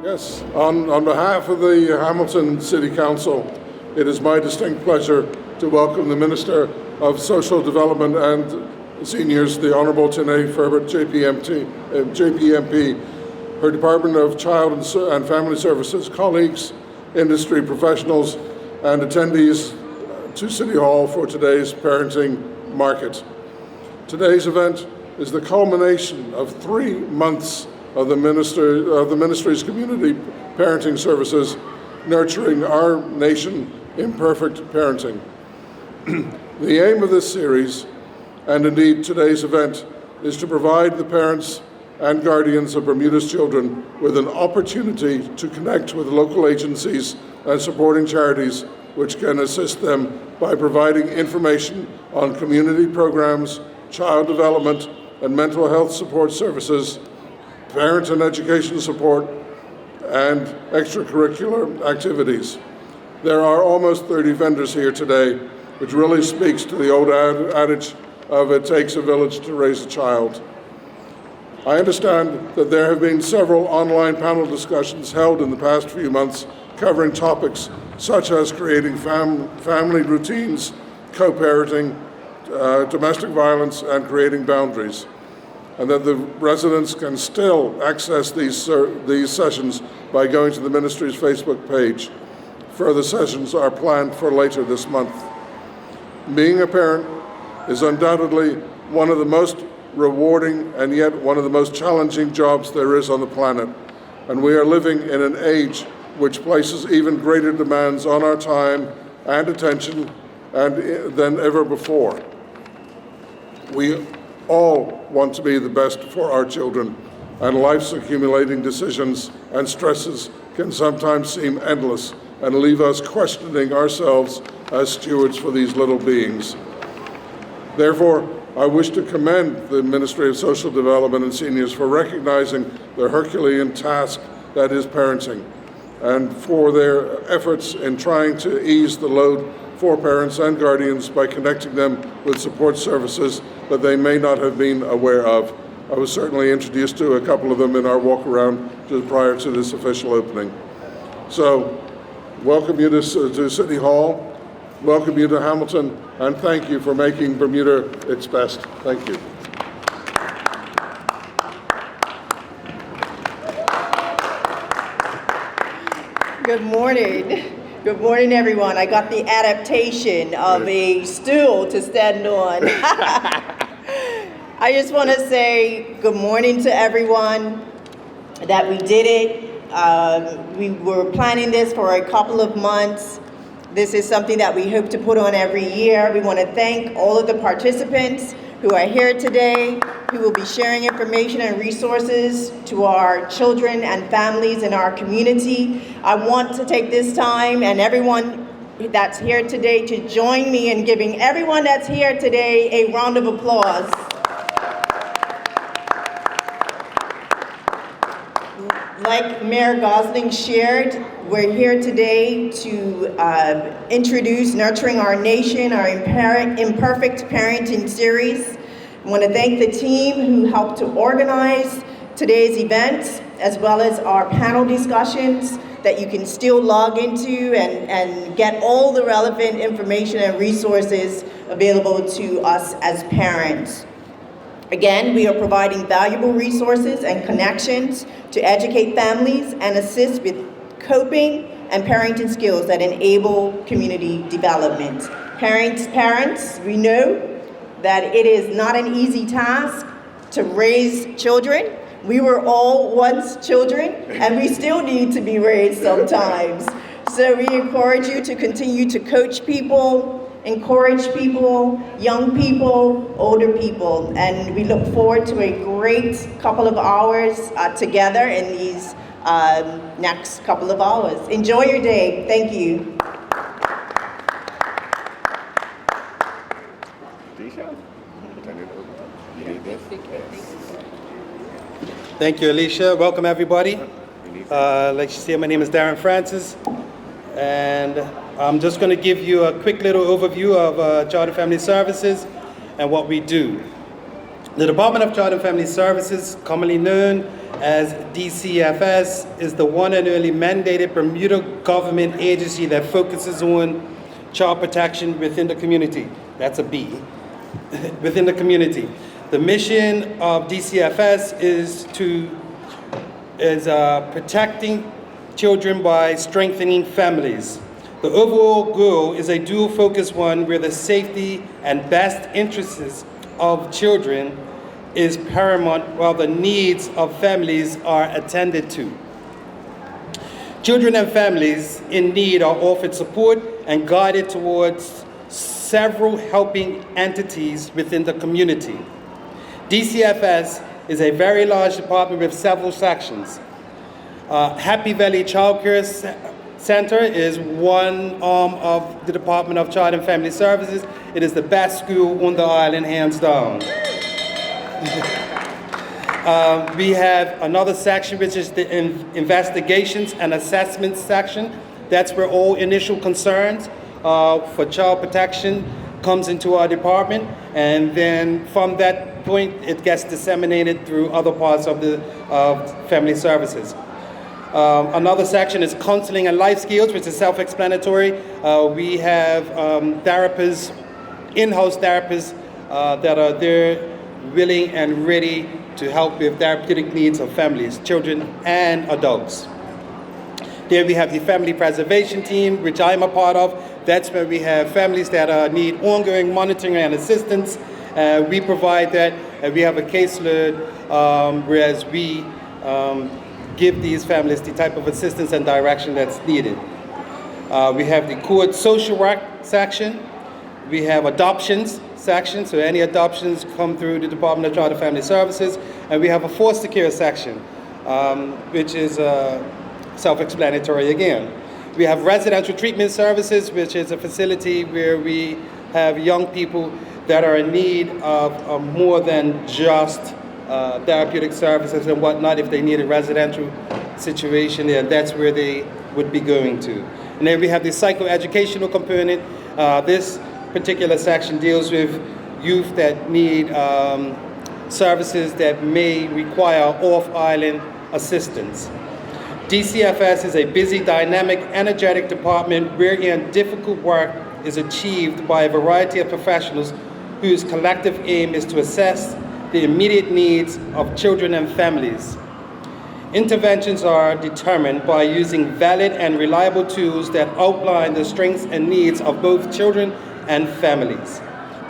Yes, on behalf of the Hamilton City Council, it is my distinct pleasure to welcome the Minister of Social Development and Seniors, the Honourable Tine Ferbert, JPMP, her Department of Child and Family Services, colleagues, industry professionals, and attendees to City Hall for today's parenting market. Today's event is the culmination of 3 months of the Ministry's community parenting services, nurturing our nation imperfect parenting. The aim of this series, and indeed today's event, is to provide the parents and guardians of Bermuda's children with an opportunity to connect with local agencies and supporting charities which can assist them by providing information on community programs, child development and mental health support services, parent and education support, and extracurricular activities. There are almost 30 vendors here today, which really speaks to the old adage of it takes a village to raise a child. I understand that there have been several online panel discussions held in the past few months covering topics such as creating family routines, co-parenting, domestic violence, and creating boundaries, and that the residents can still access these sessions by going to the Ministry's Facebook page. Further sessions are planned for later this month. Being a parent is undoubtedly one of the most rewarding and yet one of the most challenging jobs there is on the planet, and we are living in an age which places even greater demands on our time and attention than ever before. We all want to be the best for our children, and life's accumulating decisions and stresses can sometimes seem endless and leave us questioning ourselves as stewards for these little beings. Therefore, I wish to commend the Ministry of Social Development and Seniors for recognizing the Herculean task that is parenting, and for their efforts in trying to ease the load for parents and guardians by connecting them with support services that they may not have been aware of. I was certainly introduced to a couple of them in our walk around just prior to this official opening. So, welcome you to City Hall, welcome you to Hamilton, and thank you for making Bermuda its best. Thank you. Good morning. Good morning, everyone. I got the adaptation of a stool to stand on. I just want to say good morning to everyone, that we did it. We were planning this for a couple of months. This is something that we hope to put on every year. We want to thank all of the participants who are here today, who will be sharing information and resources to our children and families in our community. I want to take this time and everyone that's here today to join me in giving everyone that's here today a round of applause. Like Mayor Gosling shared, we're here today to introduce Nurturing Our Nation, our Imperfect Parenting series. I want to thank the team who helped to organize today's event, as well as our panel discussions that you can still log into and get all the relevant information and resources available to us as parents. Again, we are providing valuable resources and connections to educate families and assist with coping and parenting skills that enable community development. Parents, we know that it is not an easy task to raise children. We were all once children, and we still need to be raised sometimes. So we encourage you to continue to coach people, encourage people, young people, older people, and we look forward to a great couple of hours together in these next couple of hours. Enjoy your day. Thank you. Thank you, Alicia. Welcome, everybody. Like you said, my name is Darren Francis, and I'm just going to give you a quick little overview of Child and Family Services and what we do. The Department of Child and Family Services, commonly known as DCFS is the one and only mandated Bermuda government agency that focuses on child protection within the community. That's a B. Within the community. The mission of DCFS is protecting children by strengthening families. The overall goal is a dual-focused one where the safety and best interests of children is paramount while the needs of families are attended to. Children and families in need are offered support and guided towards several helping entities within the community. DCFS is a very large department with several sections. Happy Valley Child Care Center is one arm of the Department of Child and Family Services. It is the best school on the island, hands down. We have another section which is the investigations and assessments section. That's where all initial concerns for child protection comes into our department, and then from that point it gets disseminated through other parts of the family services. Another section is counseling and life skills, which is self-explanatory. We have therapists, in-house therapists that are there willing and ready to help with therapeutic needs of families, children and adults. There we have the family preservation team, which I'm a part of. That's where we have families that need ongoing monitoring and assistance. We provide that, and we have a caseload, whereas we give these families the type of assistance and direction that's needed. We have the court social work section. We have adoptions section, so any adoptions come through the Department of Child and Family Services. And we have a foster care section, which is self-explanatory again. We have residential treatment services, which is a facility where we have young people that are in need of more than just therapeutic services and whatnot. If they need a residential situation, then that's where they would be going to. And then we have the psychoeducational component. This particular section deals with youth that need services that may require off-island assistance. DCFS is a busy, dynamic, energetic department wherein difficult work is achieved by a variety of professionals whose collective aim is to assess the immediate needs of children and families. Interventions are determined by using valid and reliable tools that outline the strengths and needs of both children and families.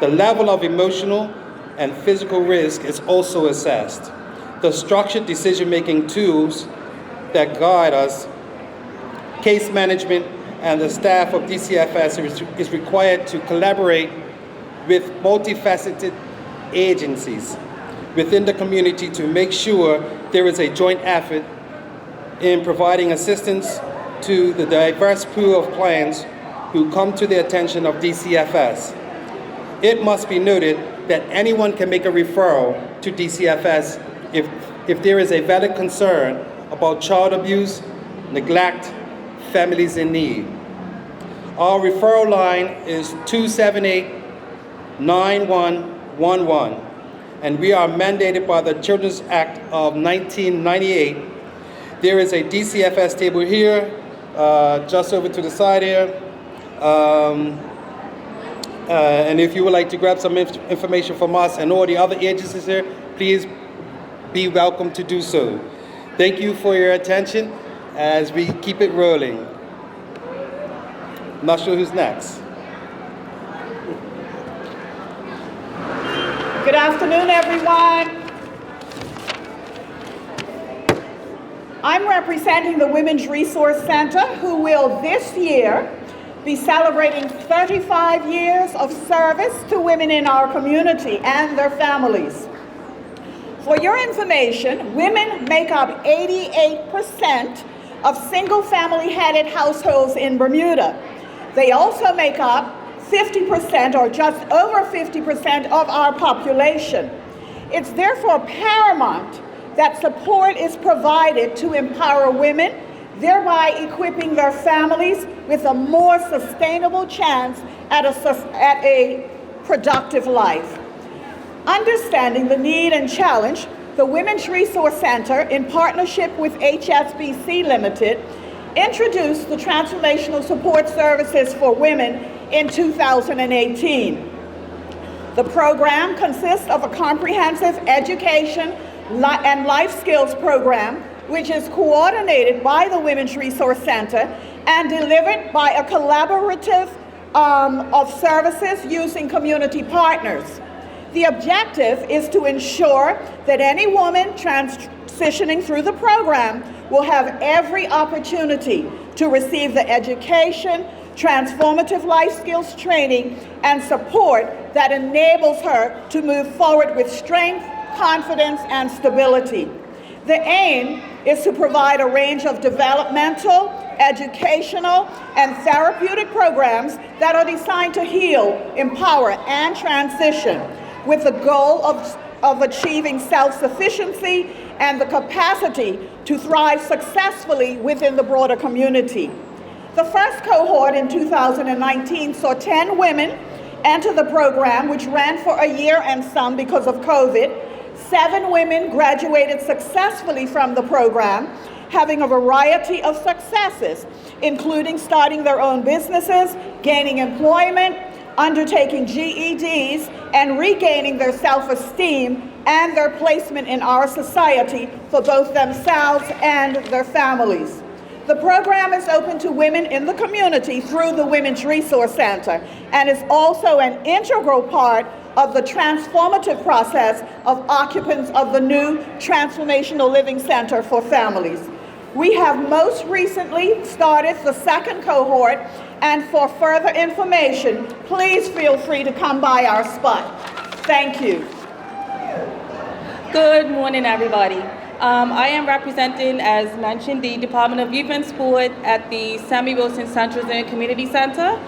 The level of emotional and physical risk is also assessed. The structured decision-making tools that guide us, case management, and the staff of DCFS is required to collaborate with multifaceted agencies within the community to make sure there is a joint effort in providing assistance to the diverse pool of clients who come to the attention of DCFS. It must be noted that anyone can make a referral to DCFS if there is a valid concern about child abuse, neglect, families in need. Our referral line is 278-9111, and we are mandated by the Children's Act of 1998. There is a DCFS table here, just over to the side here. And if you would like to grab some information from us and all the other agencies here, please be welcome to do so. Thank you for your attention as we keep it rolling. I'm not sure who's next. Good afternoon, everyone. I'm representing the Women's Resource Center, who will this year be celebrating 35 years of service to women in our community and their families. For your information, women make up 88% of single-family headed households in Bermuda. They also make up 50% or just over 50% of our population. It's therefore paramount that support is provided to empower women, thereby equipping their families with a more sustainable chance at a productive life. Understanding the need and challenge the Women's Resource Center, in partnership with HSBC Limited, introduced the Transformational Support Services for Women in 2018. The program consists of a comprehensive education and life skills program, which is coordinated by the Women's Resource Center and delivered by a collaborative of services using community partners. The objective is to ensure that any woman transitioning through the program will have every opportunity to receive the education, transformative life skills training, and support that enables her to move forward with strength, confidence, and stability. The aim is to provide a range of developmental, educational, and therapeutic programs that are designed to heal, empower, and transition, with the goal of achieving self-sufficiency and the capacity to thrive successfully within the broader community. The first cohort in 2019 saw 10 women enter the program, which ran for a year and some because of COVID. 7 women graduated successfully from the program, having a variety of successes, including starting their own businesses, gaining employment, undertaking GEDs, and regaining their self-esteem and their placement in our society for both themselves and their families. The program is open to women in the community through the Women's Resource Center and is also an integral part of the transformative process of occupants of the new Transformational Living Center for Families. We have most recently started the second cohort, and for further information, please feel free to come by our spot. Thank you. Good morning, everybody. I am representing, as mentioned, the Department of Youth and Sport at the Sammy Wilson Central Zone Community Center.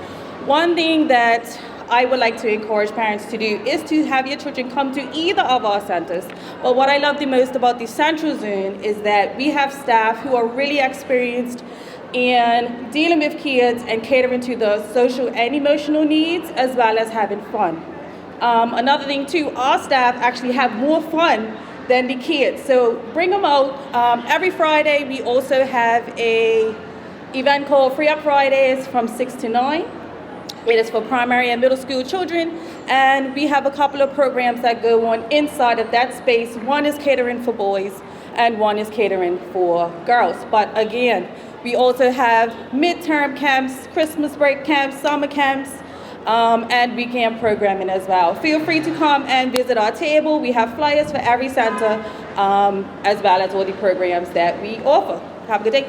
One thing that I would like to encourage parents to do is to have your children come to either of our centers. But what I love the most about the Central Zone is that we have staff who are really experienced in dealing with kids and catering to the social and emotional needs, as well as having fun. Another thing too, our staff actually have more fun than the kids. So bring them out. Every Friday, we also have a event called Free Up Fridays from 6 to 9. It is for primary and middle school children, and we have a couple of programs that go on inside of that space. One is catering for boys, and one is catering for girls. But again, we also have midterm camps, Christmas break camps, summer camps, and weekend programming as well. Feel free to come and visit our table. We have flyers for every center, as well as all the programs that we offer. Have a good day.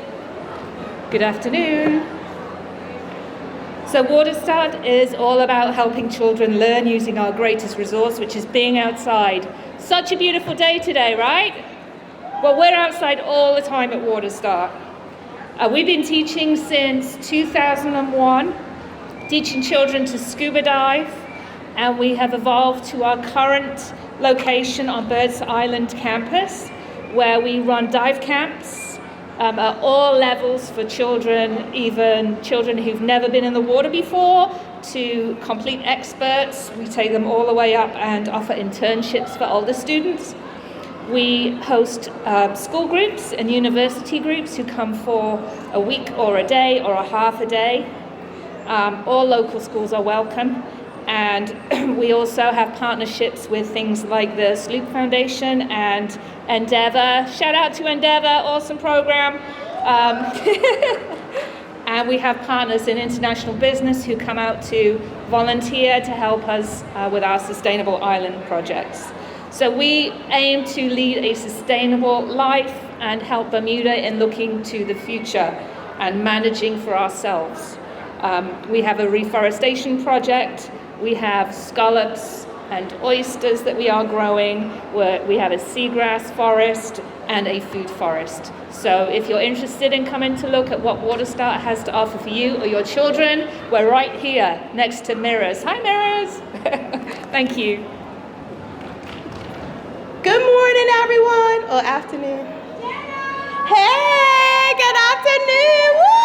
Good afternoon. So WaterStart is all about helping children learn using our greatest resource, which is being outside. Such a beautiful day today, right? Well, we're outside all the time at WaterStart. We've been teaching since 2001, teaching children to scuba dive, and we have evolved to our current location on Birds Island campus, where we run dive camps at all levels for children, even children who've never been in the water before, to complete experts. We take them all the way up and offer internships for older students. We host school groups and university groups who come for a week or a day or a half a day. All local schools are welcome. And we also have partnerships with things like the Sloop Foundation and Endeavour. Shout out to Endeavour, awesome program. And we have partners in international business who come out to volunteer to help us with our sustainable island projects. So we aim to lead a sustainable life and help Bermuda in looking to the future and managing for ourselves. We have a reforestation project. We have scallops and oysters that we are growing. We have a seagrass forest and a food forest. So if you're interested in coming to look at what WaterStart has to offer for you or your children, we're right here next to Mirrors. Hi, Mirrors. Thank you. Good morning, everyone, or afternoon. Hey, good afternoon. Woo!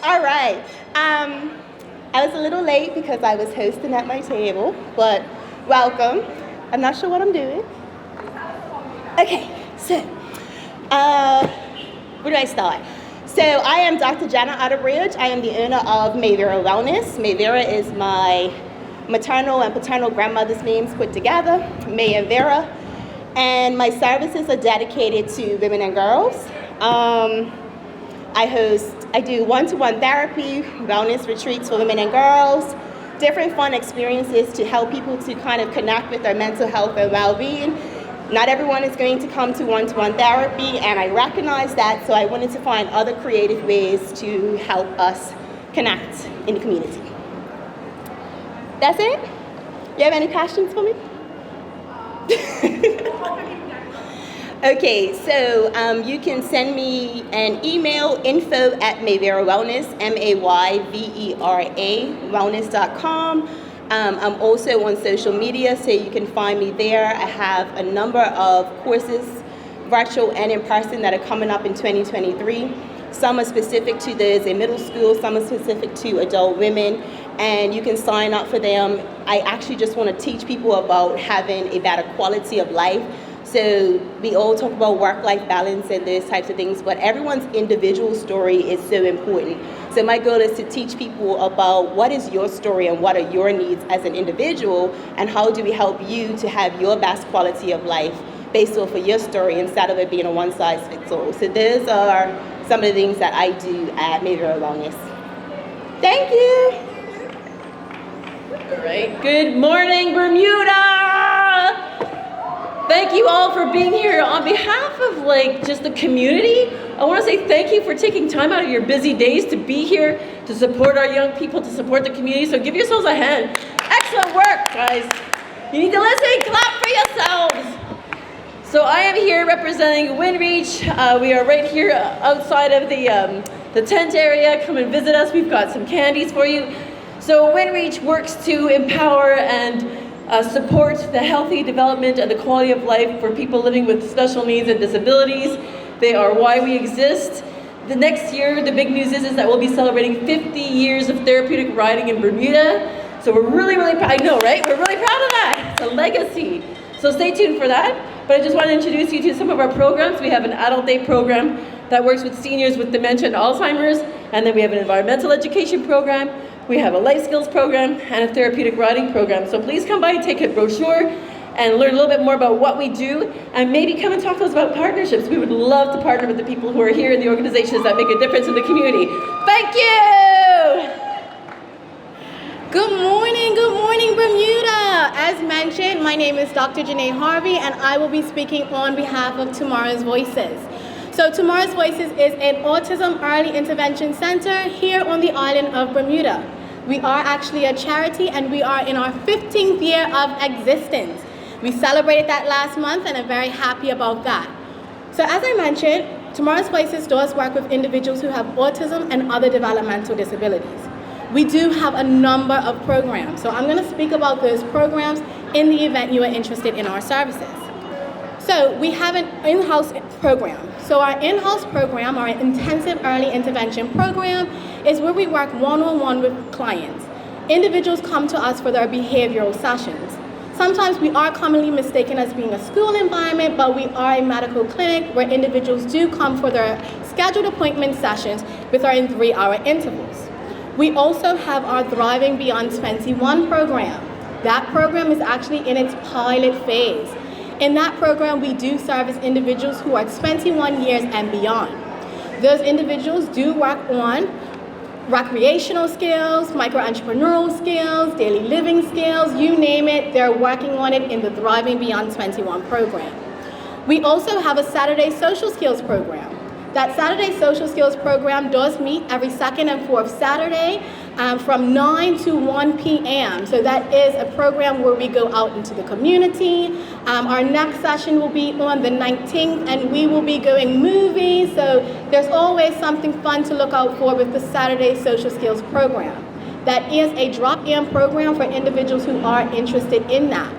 All right. I was a little late because I was hosting at my table, but welcome. I'm not sure what I'm doing. Okay, so, where do I start? So I am Dr. Jana Otterbridge. I am the owner of Mayvera Wellness. Mayvera is my maternal and paternal grandmother's names put together, May and Vera. And my services are dedicated to women and girls. I do one-to-one therapy, wellness retreats for women and girls, different fun experiences to help people to kind of connect with their mental health and well-being. Not everyone is going to come to one-to-one therapy, and I recognize that, so I wanted to find other creative ways to help us connect in the community. That's it? You have any questions for me? Okay, so you can send me an email, info@Mayvera Wellness, MAYVERA wellness.com. I'm also on social media, so you can find me there. I have a number of courses, virtual and in person, that are coming up in 2023. Some are specific to those in middle school, some are specific to adult women, and you can sign up for them. I actually just want to teach people about having a better quality of life. So we all talk about work-life balance and those types of things, but everyone's individual story is so important. So my goal is to teach people about what is your story and what are your needs as an individual, and how do we help you to have your best quality of life based off of your story instead of it being a one-size-fits-all. So those are some of the things that I do at Mayvera Wellness. Thank you. All right. Good morning, Bermuda. Thank you all for being here. On behalf of just the community, I want to say thank you for taking time out of your busy days to be here, to support our young people, to support the community. So give yourselves a hand. Excellent work, guys. You need to listen, clap for yourselves. So I am here representing WinReach. We are right here outside of the tent area. Come and visit us. We've got some candies for you. So WinReach works to empower and support the healthy development and the quality of life for people living with special needs and disabilities. They are why we exist. The next year, the big news is that we'll be celebrating 50 years of therapeutic riding in Bermuda. So we're really, really proud. I know, right? We're really proud of that. It's a legacy. So stay tuned for that. But I just want to introduce you to some of our programs. We have an adult day program that works with seniors with dementia and Alzheimer's. And then we have an environmental education program. We have a life skills program and a therapeutic riding program. So please come by and take a brochure and learn a little bit more about what we do, and maybe come and talk to us about partnerships. We would love to partner with the people who are here in the organizations that make a difference in the community. Thank you! Good morning, Bermuda. As mentioned, my name is Dr. Janae Harvey, and I will be speaking on behalf of Tomorrow's Voices. So Tomorrow's Voices is an autism early intervention center here on the island of Bermuda. We are actually a charity, and we are in our 15th year of existence. We celebrated that last month, and I'm very happy about that. So as I mentioned, Tomorrow's Voices does work with individuals who have autism and other developmental disabilities. We do have a number of programs, so I'm going to speak about those programs in the event you are interested in our services. So we have an in-house program. So our in-house program, our intensive early intervention program, is where we work one-on-one with clients. Individuals come to us for their behavioral sessions. Sometimes we are commonly mistaken as being a school environment, but we are a medical clinic where individuals do come for their scheduled appointment sessions with our 3-hour intervals. We also have our Thriving Beyond 21 program. That program is actually in its pilot phase. In that program, we do service individuals who are 21 years and beyond. Those individuals do work on recreational skills, micro-entrepreneurial skills, daily living skills, you name it, they're working on it in the Thriving Beyond 21 program. We also have a Saturday social skills program. That Saturday social skills program does meet every second and fourth Saturday from 9 to 1 p.m. So that is a program where we go out into the community. Our next session will be on the 19th, and we will be going movies. So there's always something fun to look out for with the Saturday social skills program. That is a drop-in program for individuals who are interested in that.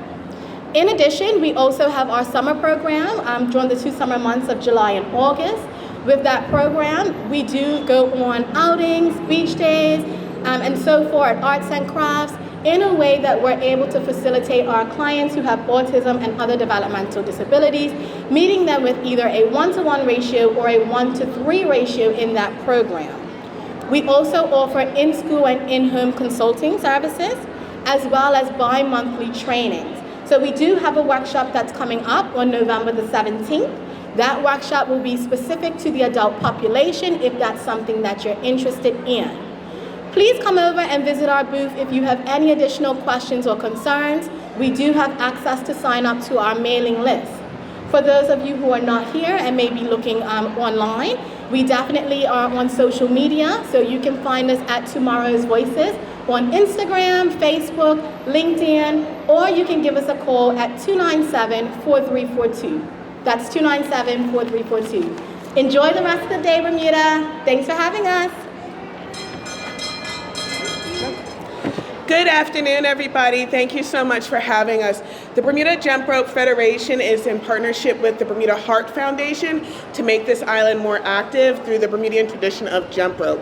In addition, we also have our summer program during the 2 summer months of July and August. With that program, we do go on outings, beach days, and so forth, arts and crafts. in a way that we're able to facilitate our clients who have autism and other developmental disabilities, meeting them with either a 1-to-1 ratio or a 1-to-3 ratio in that program. We also offer in-school and in-home consulting services, as well as bi-monthly trainings. So we do have a workshop that's coming up on November the 17th. That workshop will be specific to the adult population if that's something that you're interested in. Please come over and visit our booth if you have any additional questions or concerns. We do have access to sign up to our mailing list. For those of you who are not here and may be looking online, we definitely are on social media, so you can find us at Tomorrow's Voices on Instagram, Facebook, LinkedIn, or you can give us a call at 297-4342. That's 297-4342. Enjoy the rest of the day, Bermuda. Thanks for having us. Good afternoon, everybody. Thank you so much for having us. The Bermuda Jump Rope Federation is in partnership with the Bermuda Heart Foundation to make this island more active through the Bermudian tradition of jump rope.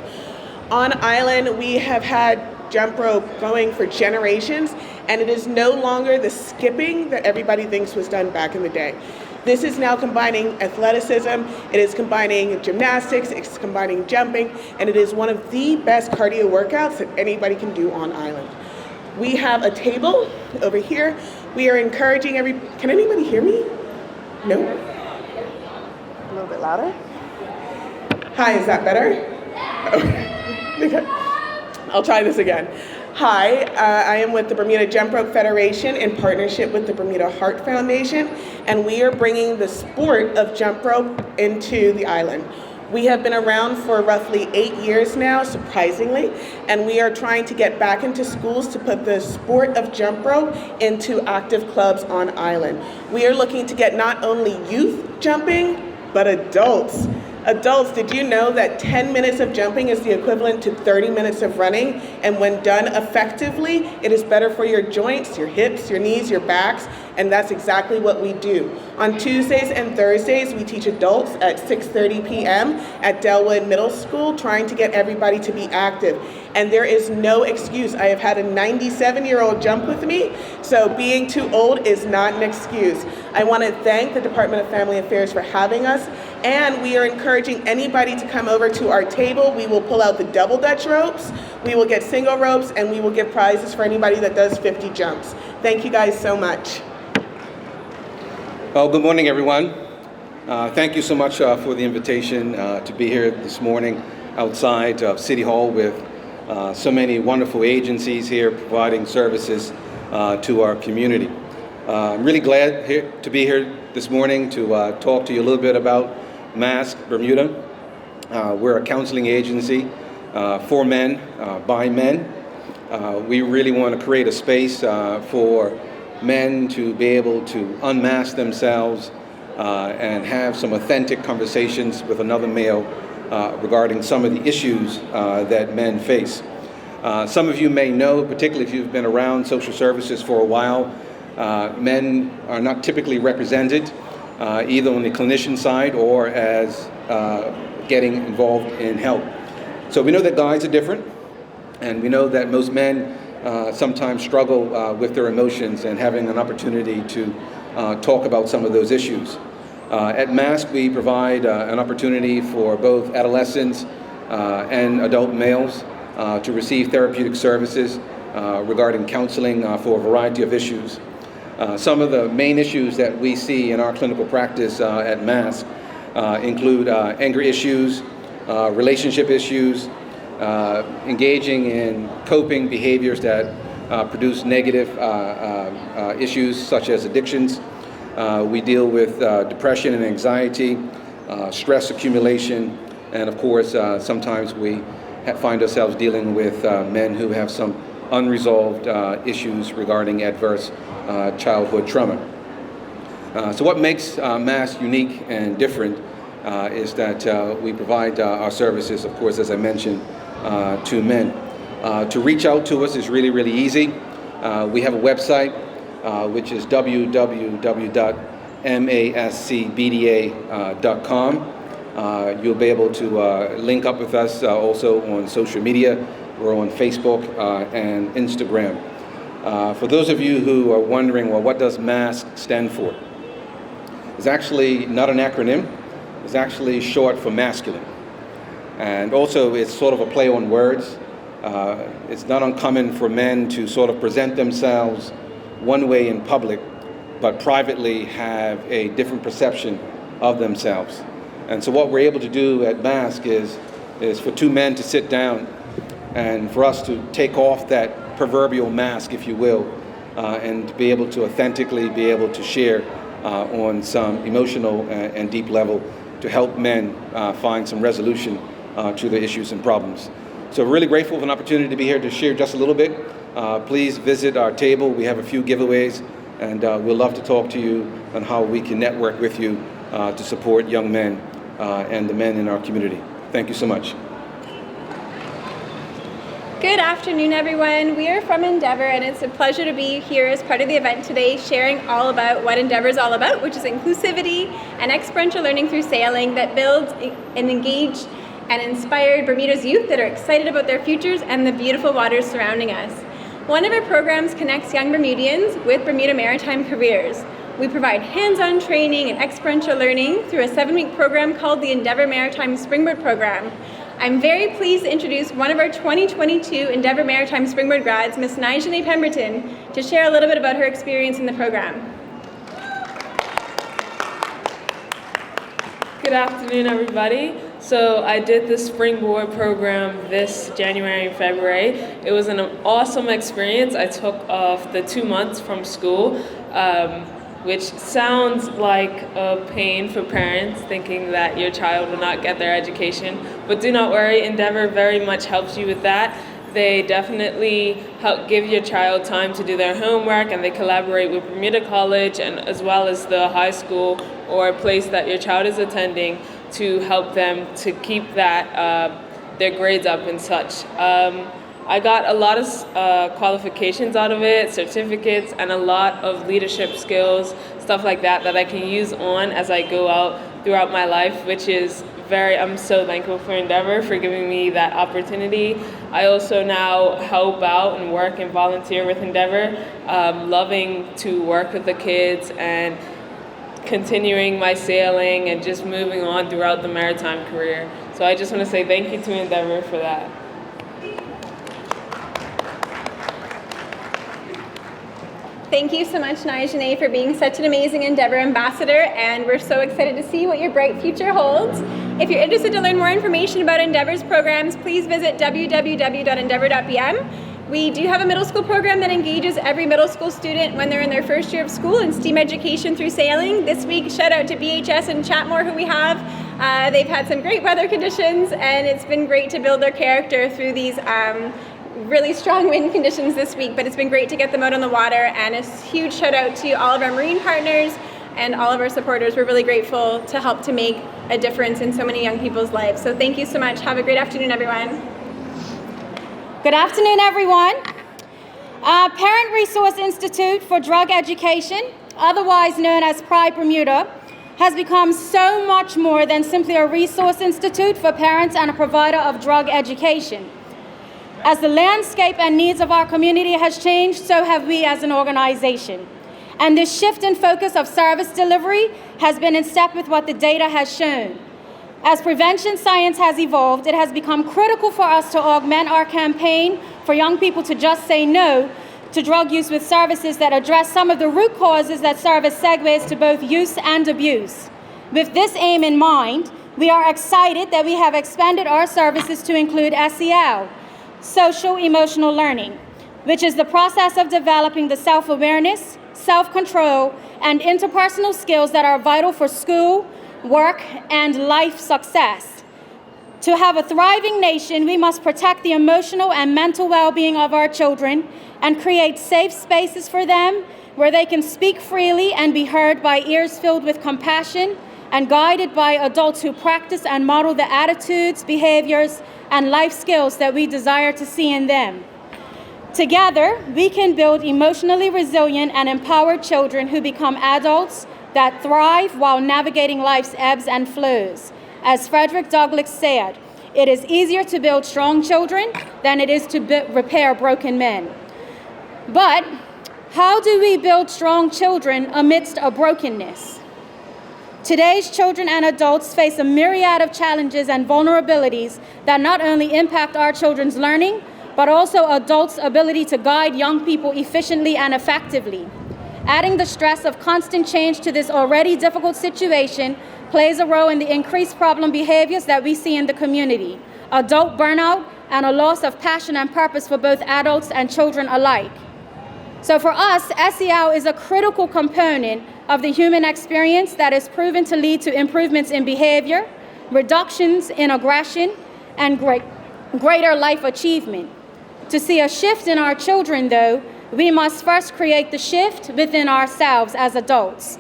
On island, we have had jump rope going for generations, and it is no longer the skipping that everybody thinks was done back in the day. This is now combining athleticism, it is combining gymnastics, it's combining jumping, and it is one of the best cardio workouts that anybody can do on island. We have a table over here. We are encouraging can anybody hear me? No? A little bit louder? Hi, is that better? Okay. I'll try this again. Hi, I am with the Bermuda Jump Rope Federation in partnership with the Bermuda Heart Foundation, and we are bringing the sport of jump rope into the island. We have been around for roughly 8 years now, surprisingly, and we are trying to get back into schools to put the sport of jump rope into active clubs on island. We are looking to get not only youth jumping, but adults. Adults, did you know that 10 minutes of jumping is the equivalent to 30 minutes of running? And when done effectively, it is better for your joints, your hips, your knees, your backs, and that's exactly what we do. On Tuesdays and Thursdays, we teach adults at 6:30 p.m. at Delwood Middle School, trying to get everybody to be active. And there is no excuse. I have had a 97-year-old jump with me, so being too old is not an excuse. I want to thank the Department of Family Affairs for having us, and we are encouraging anybody to come over to our table. We will pull out the double Dutch ropes, we will get single ropes, and we will give prizes for anybody that does 50 jumps. Thank you guys so much. Well, good morning, everyone. Thank you so much for the invitation to be here this morning outside of City Hall with so many wonderful agencies here providing services to our community. I'm really glad to be here this morning to talk to you a little bit about MASC Bermuda. We're a counseling agency for men, by men. We really want to create a space for men to be able to unmask themselves and have some authentic conversations with another male regarding some of the issues that men face. Some of you may know, particularly if you've been around social services for a while, men are not typically represented either on the clinician side or as getting involved in help. So we know that guys are different, and we know that most men sometimes struggle with their emotions and having an opportunity to talk about some of those issues. At MASC, we provide an opportunity for both adolescents and adult males to receive therapeutic services regarding counseling for a variety of issues. Some of the main issues that we see in our clinical practice at MASC include anger issues, relationship issues, engaging in coping behaviors that produce negative issues such as addictions. We deal with depression and anxiety, stress accumulation, and of course, sometimes we find ourselves dealing with men who have some unresolved issues regarding adverse childhood trauma. So what makes MASC unique and different is that we provide our services, of course, as I mentioned, to men. To reach out to us is really, really easy. We have a website, which is www.mascbda.com. You'll be able to link up with us also on social media. We're on Facebook and Instagram. For those of you who are wondering, well, what does MASK stand for? It's actually not an acronym. It's actually short for masculine. And also, it's sort of a play on words. It's not uncommon for men to sort of present themselves one way in public, but privately have a different perception of themselves. And so what we're able to do at MASK is for two men to sit down and for us to take off that proverbial mask, if you will, and to be able to authentically be able to share on some emotional and deep level to help men find some resolution to their issues and problems. So really grateful for an opportunity to be here to share just a little bit. Please visit our table. We have a few giveaways, and we'd love to talk to you on how we can network with you to support young men and the men in our community. Thank you so much. Good afternoon, everyone. We are from Endeavour, and it's a pleasure to be here as part of the event today, sharing all about what Endeavour is all about, which is inclusivity and experiential learning through sailing that builds and engage and inspired Bermuda's youth that are excited about their futures and the beautiful waters surrounding us. One of our programs connects young Bermudians with Bermuda maritime careers. We provide hands-on training and experiential learning through a 7-week program called the Endeavour Maritime Springboard Program. I'm very pleased to introduce one of our 2022 Endeavour Maritime Springboard grads, Ms. Nijane Pemberton, to share a little bit about her experience in the program. Good afternoon, everybody. So I did the Springboard program this January and February. It was an awesome experience. I took off the 2 months from school, which sounds like a pain for parents, thinking that your child will not get their education. But do not worry, Endeavour very much helps you with that. They definitely help give your child time to do their homework, and they collaborate with Bermuda College and as well as the high school or place that your child is attending to help them to keep that their grades up and such. I got a lot of qualifications out of it, certificates, and a lot of leadership skills, stuff like that I can use on as I go out throughout my life, which is I'm so thankful for Endeavour for giving me that opportunity. I also now help out and work and volunteer with Endeavour, loving to work with the kids and continuing my sailing and just moving on throughout the maritime career. So I just want to say thank you to Endeavour for that. Thank you so much, Nijane, for being such an amazing Endeavour ambassador, and we're so excited to see what your bright future holds. If you're interested to learn more information about Endeavour's programs, please visit www.endeavour.bm. We do have a middle school program that engages every middle school student when they're in their first year of school in STEAM education through sailing. This week, shout out to BHS and Chatmore, who we have. They've had some great weather conditions, and it's been great to build their character through these really strong wind conditions this week, but it's been great to get them out on the water, and a huge shout out to all of our marine partners and all of our supporters. We're really grateful to help to make a difference in so many young people's lives. So thank you so much. Have a great afternoon, everyone. Good afternoon, everyone. Parent Resource Institute for Drug Education, otherwise known as Pride Bermuda, has become so much more than simply a resource institute for parents and a provider of drug education. As the landscape and needs of our community has changed, so have we as an organization. And this shift in focus of service delivery has been in step with what the data has shown. As prevention science has evolved, it has become critical for us to augment our campaign for young people to just say no to drug use with services that address some of the root causes that serve as segues to both use and abuse. With this aim in mind, we are excited that we have expanded our services to include SEL, Social Emotional Learning, which is the process of developing the self-awareness, self-control, and interpersonal skills that are vital for school, work, and life success. To have a thriving nation, we must protect the emotional and mental well-being of our children and create safe spaces for them where they can speak freely and be heard by ears filled with compassion and guided by adults who practice and model the attitudes, behaviors, and life skills that we desire to see in them. Together, we can build emotionally resilient and empowered children who become adults that thrive while navigating life's ebbs and flows. As Frederick Douglass said, it is easier to build strong children than it is to repair broken men. But how do we build strong children amidst a brokenness? Today's children and adults face a myriad of challenges and vulnerabilities that not only impact our children's learning, but also adults' ability to guide young people efficiently and effectively. Adding the stress of constant change to this already difficult situation plays a role in the increased problem behaviors that we see in the community, adult burnout, and a loss of passion and purpose for both adults and children alike. So for us, SEL is a critical component of the human experience that is proven to lead to improvements in behavior, reductions in aggression, and greater life achievement. To see a shift in our children, though, we must first create the shift within ourselves as adults.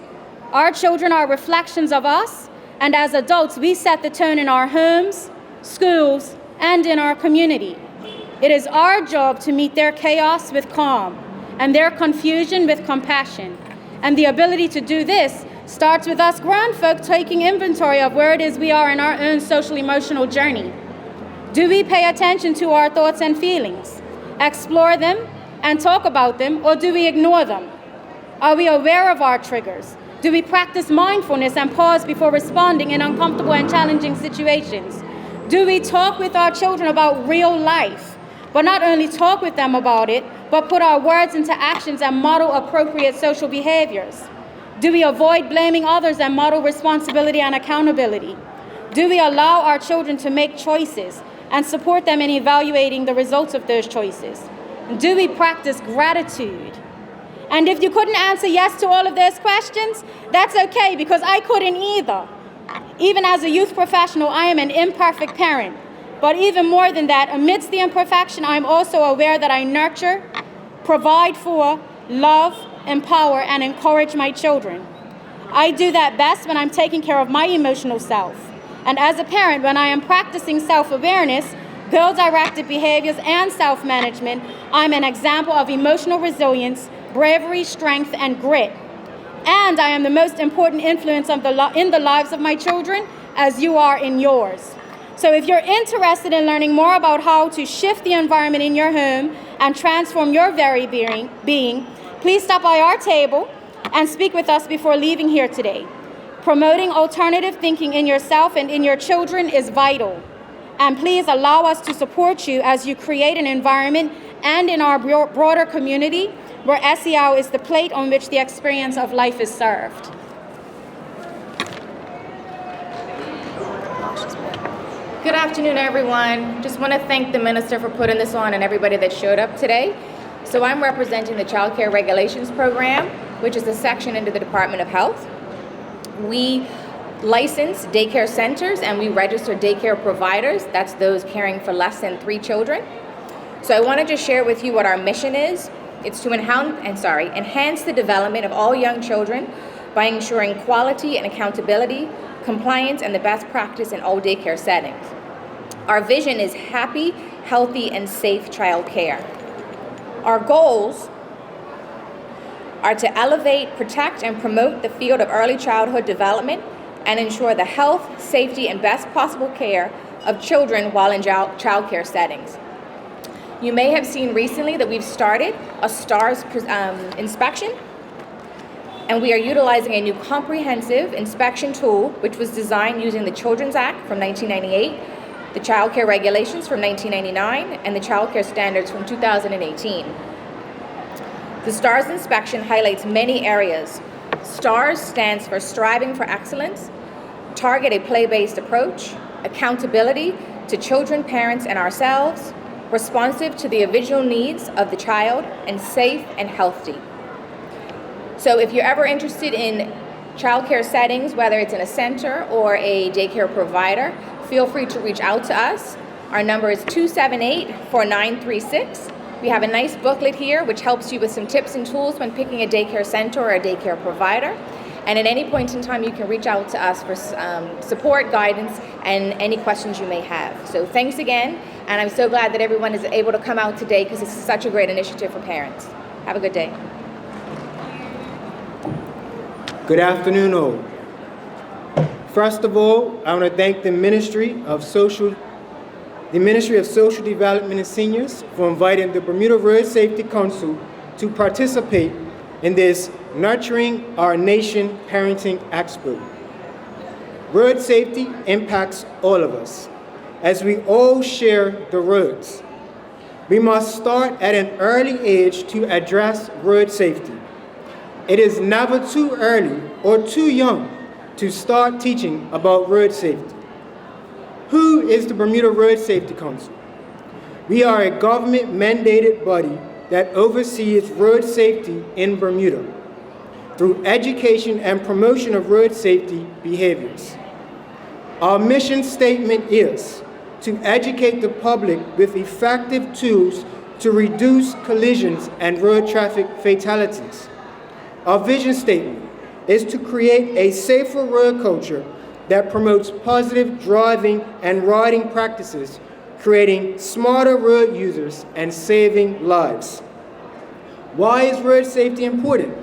Our children are reflections of us, and as adults, we set the tone in our homes, schools, and in our community. It is our job to meet their chaos with calm and their confusion with compassion. And the ability to do this starts with us grown folk taking inventory of where it is we are in our own social emotional journey. Do we pay attention to our thoughts and feelings, explore them, and talk about them, or do we ignore them? Are we aware of our triggers? Do we practice mindfulness and pause before responding in uncomfortable and challenging situations? Do we talk with our children about real life, but not only talk with them about it, but put our words into actions and model appropriate social behaviors? Do we avoid blaming others and model responsibility and accountability? Do we allow our children to make choices and support them in evaluating the results of those choices? Do we practice gratitude? And if you couldn't answer yes to all of those questions, that's okay, because I couldn't either. Even as a youth professional, I am an imperfect parent. But even more than that, amidst the imperfection, I'm also aware that I nurture, provide for, love, empower, and encourage my children. I do that best when I'm taking care of my emotional self. And as a parent, when I am practicing self-awareness, goal-directed behaviors, and self-management, I'm an example of emotional resilience, bravery, strength, and grit. And I am the most important influence in the lives of my children, as you are in yours. So if you're interested in learning more about how to shift the environment in your home and transform your very being, please stop by our table and speak with us before leaving here today. Promoting alternative thinking in yourself and in your children is vital. And please allow us to support you as you create an environment and in our broader community where SEL is the plate on which the experience of life is served. Good afternoon, everyone. Just want to thank the minister for putting this on and everybody that showed up today. So I'm representing the Child Care Regulations Program, which is a section into the Department of Health. We license daycare centers and we register daycare providers. That's those caring for less than 3 children. So I want to just share with you what our mission is. It's to enhance the development of all young children by ensuring quality and accountability, compliance, and the best practice in all daycare settings. Our vision is happy, healthy, and safe child care. Our goals are to elevate, protect, and promote the field of early childhood development and ensure the health, safety, and best possible care of children while in child care settings. You may have seen recently that we've started a STARS inspection, and we are utilizing a new comprehensive inspection tool, which was designed using the Children's Act from 1998, the Child Care Regulations from 1999, and the Child Care Standards from 2018. The STARS inspection highlights many areas. STARS stands for Striving for Excellence, target a play-based approach, accountability to children, parents, and ourselves, responsive to the individual needs of the child, and safe and healthy. So if you're ever interested in childcare settings, whether it's in a center or a daycare provider, feel free to reach out to us. Our number is 278-4936. We have a nice booklet here which helps you with some tips and tools when picking a daycare center or a daycare provider. And at any point in time, you can reach out to us for support, guidance, and any questions you may have. So thanks again, and I'm so glad that everyone is able to come out today because this is such a great initiative for parents. Have a good day. Good afternoon, all. First of all, I want to thank the Ministry of Social Development and Seniors for inviting the Bermuda Road Safety Council to participate in this Nurturing Our Nation Parenting Expo. Road safety impacts all of us, as we all share the roads. We must start at an early age to address road safety. It is never too early or too young to start teaching about road safety. Who is the Bermuda Road Safety Council? We are a government-mandated body that oversees road safety in Bermuda through education and promotion of road safety behaviors. Our mission statement is to educate the public with effective tools to reduce collisions and road traffic fatalities. Our vision statement is to create a safer road culture that promotes positive driving and riding practices, creating smarter road users and saving lives. Why is road safety important?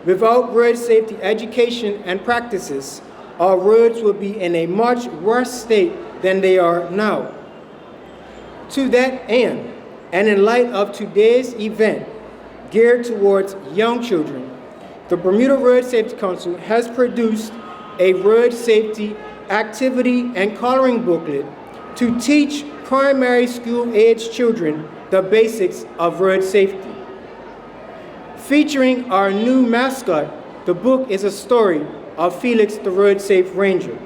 Without road safety education and practices, our roads will be in a much worse state than they are now. To that end, and in light of today's event geared towards young children, the Bermuda Road Safety Council has produced a road safety activity and coloring booklet to teach primary school-age children the basics of road safety. Featuring our new mascot, the book is a story of Felix the Road Safe Ranger.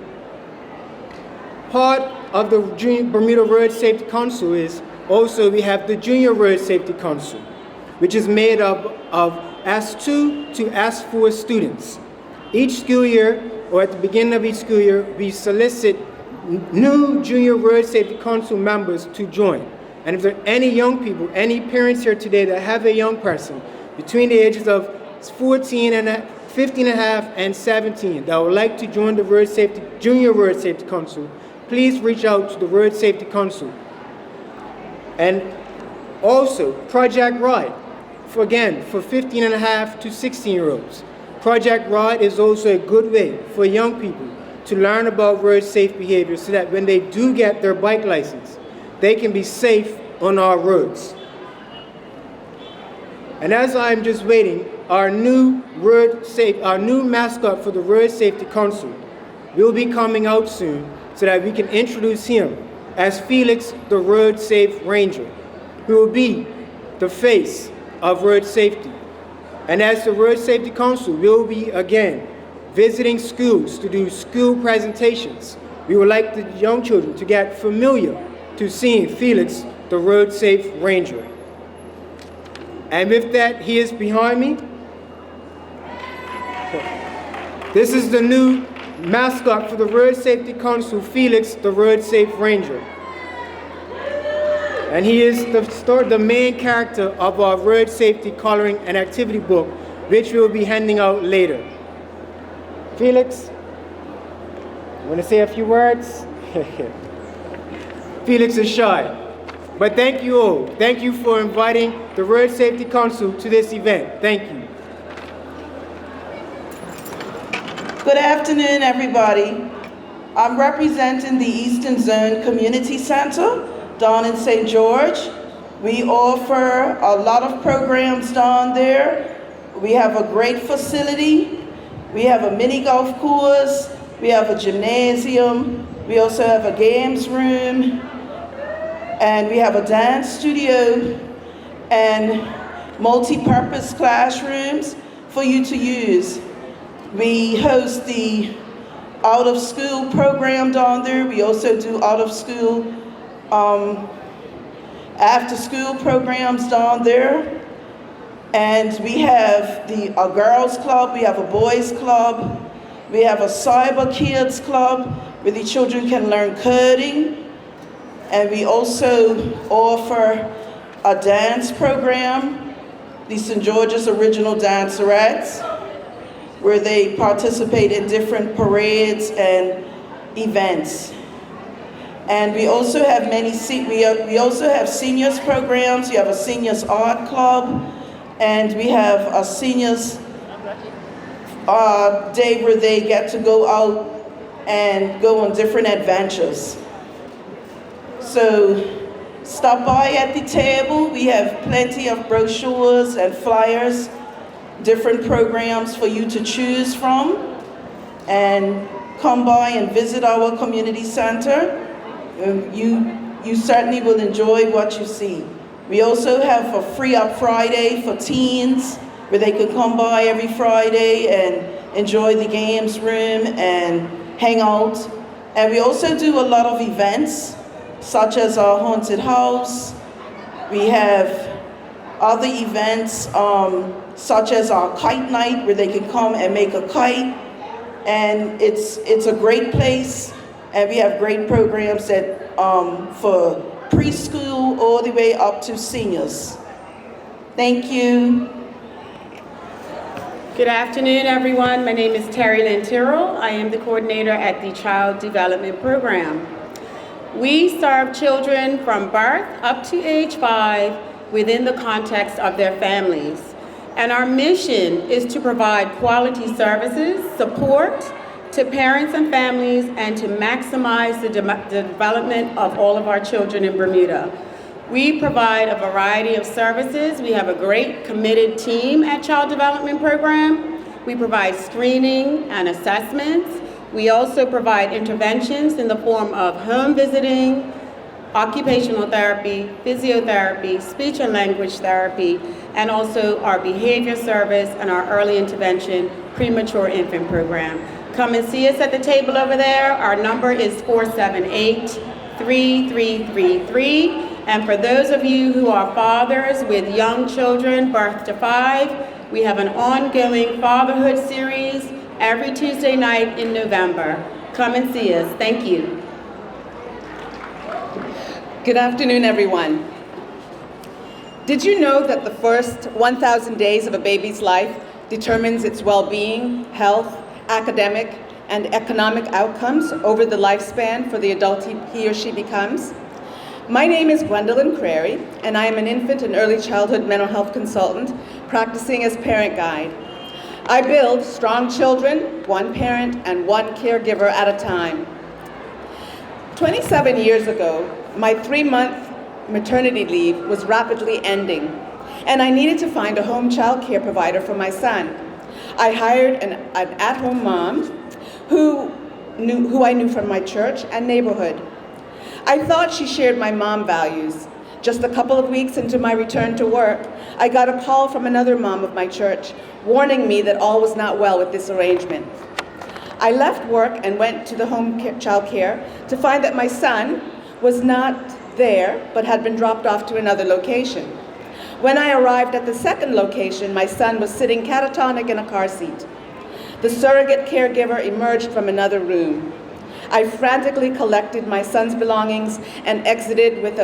Part of the Bermuda Road Safety Council is also we have the Junior Road Safety Council, which is made up of S2 to S4 students. Each school year, or at the beginning of each school year, we solicit new Junior Road Safety Council members to join. And if there are any young people, any parents here today that have a young person between the ages of 15 and a half and 17 that would like to join the Junior Road Safety Council, please reach out to the Road Safety Council. And also, Project Ride, for 15 and a half to 16-year-olds. Project Ride is also a good way for young people to learn about road safe behavior so that when they do get their bike license, they can be safe on our roads. And as I'm just waiting, our new mascot for the Road Safety Council will be coming out soon so that we can introduce him as Felix the Road Safe Ranger, who will be the face of road safety. And as the Road Safety Council will be again visiting schools to do school presentations, we would like the young children to get familiar to seeing Felix the Road Safe Ranger. And with that, he is behind me. This is the new mascot for the Road Safety Council, Felix the Road Safe Ranger. And he is the main character of our road safety coloring and activity book, which we will be handing out later. Felix, you want to say a few words? Felix is shy. But thank you all. Thank you for inviting the Road Safety Council to this event. Thank you. Good afternoon, everybody. I'm representing the Eastern Zone Community Center down in St. George. We offer a lot of programs down there. We have a great facility. We have a mini golf course. We have a gymnasium. We also have a games room. And we have a dance studio and multi-purpose classrooms for you to use. We host the out-of-school program down there. We also do out-of-school, after-school programs down there. And we have a girls club, we have a boys club, we have a cyber kids club where the children can learn coding. And we also offer a dance program, the St. George's Original Dancerettes, where they participate in different parades and events. And we also have we also have seniors programs. We have a seniors art club, and we have a seniors day where they get to go out and go on different adventures. So Stop by at the table. We have plenty of brochures and flyers, different programs for you to choose from. And come by and visit our community center. You certainly will enjoy what you see. We also have a Free Up Friday for teens, where they could come by every Friday and enjoy the games room and hang out. And we also do a lot of events, such as our haunted house. We have other events, such as our kite night, where they can come and make a kite. And it's a great place, and we have great programs that for preschool all the way up to seniors. Thank you. Good afternoon, everyone. My name is Terry Lynn Tyrrell. I am the coordinator at the Child Development Program. We serve children from birth up to age 5 within the context of their families. And our mission is to provide quality services, support to parents and families, and to maximize the development of all of our children in Bermuda. We provide a variety of services. We have a great committed team at Child Development Program. We provide screening and assessments. We also provide interventions in the form of home visiting, occupational therapy, physiotherapy, speech and language therapy, and also our behavior service and our early intervention premature infant program. Come and see us at the table over there. Our number is 478-3333. And for those of you who are fathers with young children, birth to 5, we have an ongoing fatherhood series every Tuesday night in November. Come and see us. Thank you. Good afternoon, everyone. Did you know that the first 1,000 days of a baby's life determines its well-being, health, academic, and economic outcomes over the lifespan for the adult he or she becomes? My name is Gwendolyn Crary, and I am an infant and early childhood mental health consultant practicing as parent guide. I build strong children, one parent and one caregiver at a time. 27 years ago, my 3-month maternity leave was rapidly ending, and I needed to find a home child care provider for my son. I hired an at-home mom who I knew from my church and neighborhood. I thought she shared my mom values. Just a couple of weeks into my return to work, I got a call from another mom of my church warning me that all was not well with this arrangement. I left work and went to the home child care to find that my son was not there but had been dropped off to another location. When I arrived at the second location, my son was sitting catatonic in a car seat. The surrogate caregiver emerged from another room. I frantically collected my son's belongings and exited with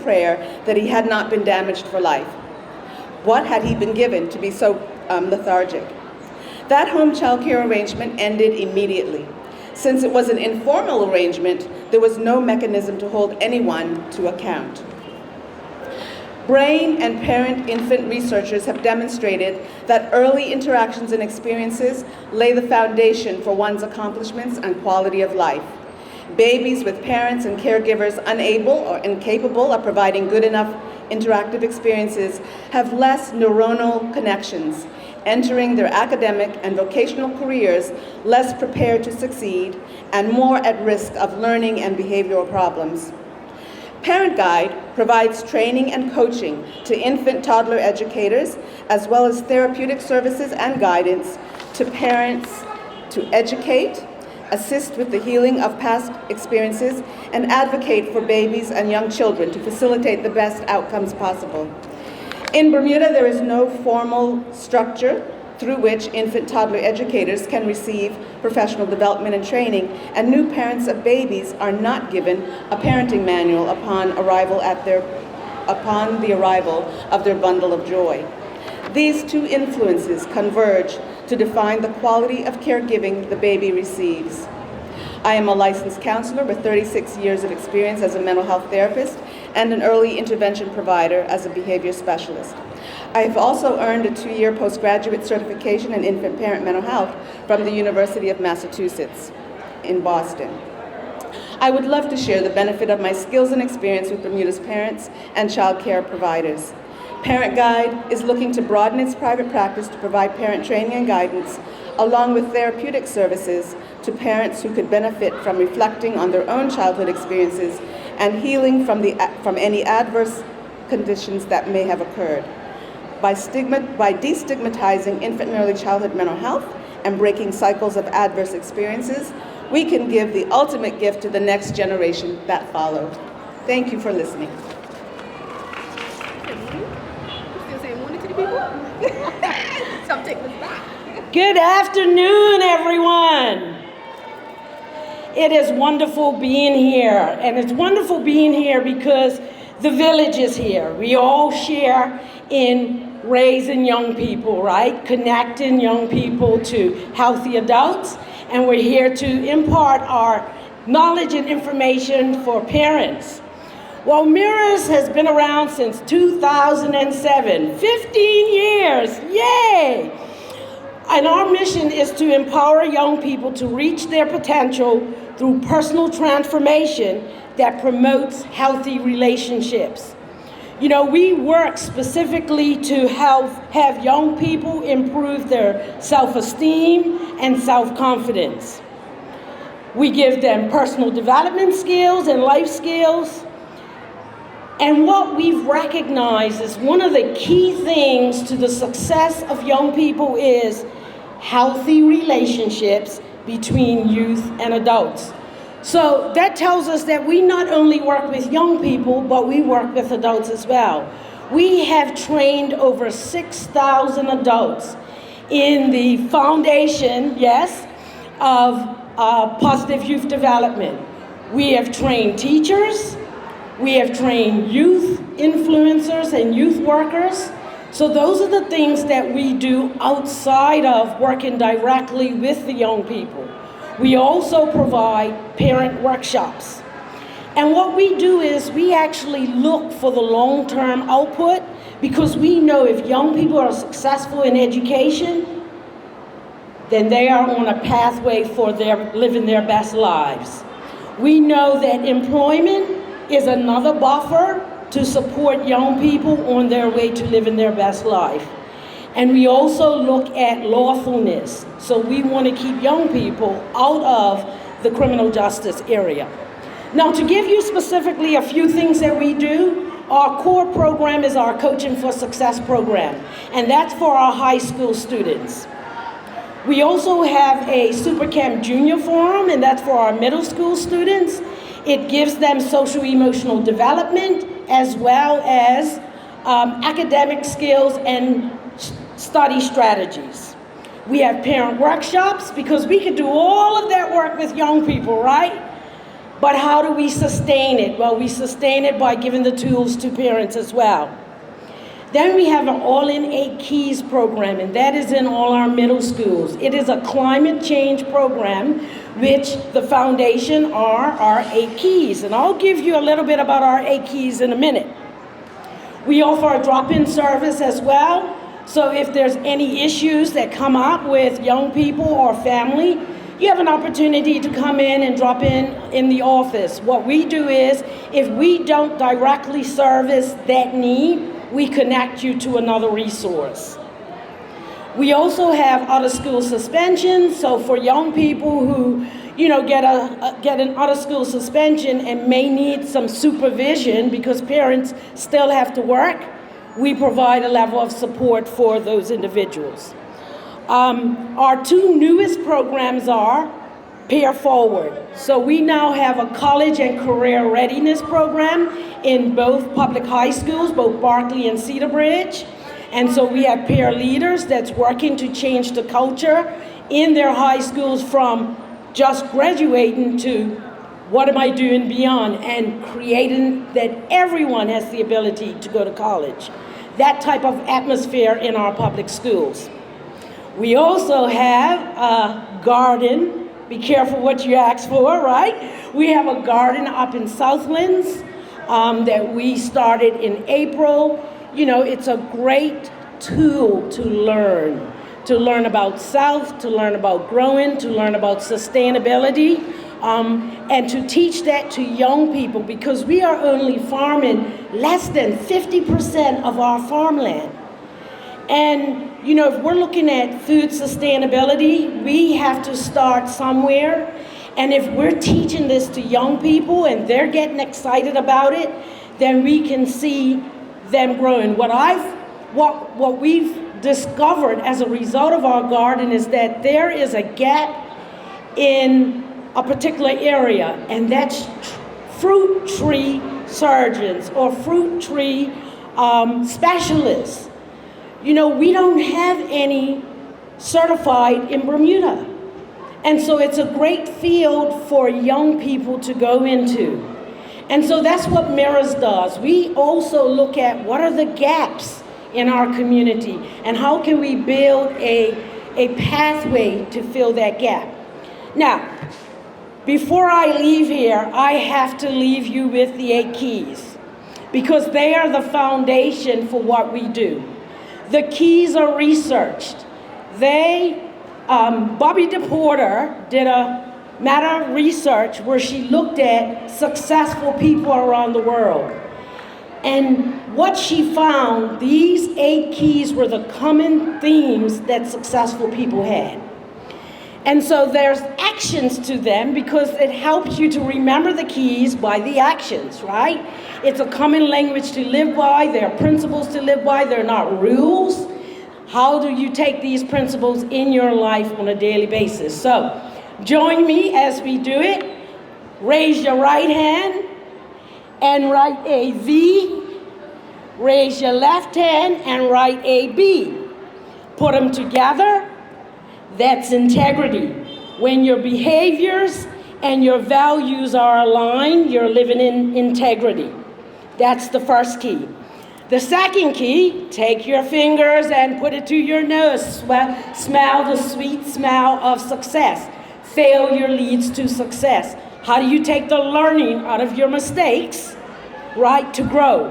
prayer that he had not been damaged for life. What had he been given to be so lethargic? That home child care arrangement ended immediately. Since it was an informal arrangement, there was no mechanism to hold anyone to account. Brain and parent-infant researchers have demonstrated that early interactions and experiences lay the foundation for one's accomplishments and quality of life. Babies with parents and caregivers unable or incapable of providing good enough interactive experiences have less neuronal connections, entering their academic and vocational careers less prepared to succeed and more at risk of learning and behavioral problems. Parent Guide provides training and coaching to infant toddler educators, as well as therapeutic services and guidance to parents to educate, assist with the healing of past experiences, and advocate for babies and young children to facilitate the best outcomes possible. In Bermuda, there is no formal structure through which infant toddler educators can receive professional development and training, and new parents of babies are not given a parenting manual upon the arrival of their bundle of joy. These two influences converge to define the quality of caregiving the baby receives. I am a licensed counselor with 36 years of experience as a mental health therapist and an early intervention provider as a behavior specialist. I have also earned a 2-year postgraduate certification in infant parent mental health from the University of Massachusetts in Boston. I would love to share the benefit of my skills and experience with Bermuda's parents and child care providers. Parent Guide is looking to broaden its private practice to provide parent training and guidance, along with therapeutic services to parents who could benefit from reflecting on their own childhood experiences and healing from any adverse conditions that may have occurred. By destigmatizing infant and early childhood mental health and breaking cycles of adverse experiences, we can give the ultimate gift to the next generation that follow. Thank you for listening. Good afternoon, everyone. It is wonderful being here, and it's wonderful being here because the village is here. We all share in raising young people, right? Connecting young people to healthy adults, and we're here to impart our knowledge and information for parents. Well, Mirrors has been around since 2007, 15 years, yay! And our mission is to empower young people to reach their potential through personal transformation that promotes healthy relationships. You know, we work specifically to have young people improve their self-esteem and self-confidence. We give them personal development skills and life skills. And what we've recognized is one of the key things to the success of young people is healthy relationships between youth and adults. So that tells us that we not only work with young people, but we work with adults as well. We have trained over 6,000 adults in the foundation, yes, of positive youth development. We have trained teachers, we have trained youth influencers and youth workers. So those are the things that we do outside of working directly with the young people. We also provide parent workshops. And what we do is we actually look for the long-term output, because we know if young people are successful in education, then they are on a pathway for living their best lives. We know that employment is another buffer to support young people on their way to living their best life. And we also look at lawfulness. So we want to keep young people out of the criminal justice area. Now, to give you specifically a few things that we do, our core program is our Coaching for Success program, and that's for our high school students. We also have a Super Camp Junior Forum, and that's for our middle school students. It gives them social emotional development as well as academic skills and study strategies. We have parent workshops because we could do all of that work with young people, right? But how do we sustain it? Well, we sustain it by giving the tools to parents as well. Then we have an All in 8 Keys program, and that is in all our middle schools. It is a climate change program, which the foundation are our 8 keys. And I'll give you a little bit about our 8 keys in a minute. We offer a drop-in service as well. So if there's any issues that come up with young people or family, you have an opportunity to come in and drop in the office. What we do is, if we don't directly service that need, we connect you to another resource. We also have out-of-school suspension. So for young people who, get an out-of-school suspension and may need some supervision because parents still have to work, we provide a level of support for those individuals. Our 2 newest programs are Peer Forward. So we now have a college and career readiness program in both public high schools, both Berkeley and Cedar Bridge. And so we have peer leaders that's working to change the culture in their high schools from just graduating to what am I doing beyond, and creating that everyone has the ability to go to college. That type of atmosphere in our public schools. We also have a garden. Be careful what you ask for, right? We have a garden up in Southlands that we started in April. It's a great tool to learn about self, to learn about growing, to learn about sustainability. and to teach that to young people, because we are only farming less than 50% of our farmland. And you know, if we're looking at food sustainability, we have to start somewhere. And if we're teaching this to young people and they're getting excited about it, then we can see them growing. What we've discovered as a result of our garden is that there is a gap in a particular area, and that's fruit tree surgeons or fruit tree specialists. You know, we don't have any certified in Bermuda. And so it's a great field for young people to go into. And so that's what Mirrors does. We also look at what are the gaps in our community and how can we build a pathway to fill that gap. Now, before I leave here, I have to leave you with the 8 keys, because they are the foundation for what we do. The keys are researched. Bobby DePorter did a meta research where she looked at successful people around the world. And what she found, these 8 keys were the common themes that successful people had. And so there's actions to them, because it helps you to remember the keys by the actions, right? It's a common language to live by. There are principles to live by. They're not rules. How do you take these principles in your life on a daily basis? So join me as we do it. Raise your right hand and write a V. Raise your left hand and write a B. Put them together. That's integrity. When your behaviors and your values are aligned, you're living in integrity. That's the first key. The second key, take your fingers and put it to your nose. Smell the sweet smell of success. Failure leads to success. How do you take the learning out of your mistakes, right, to grow?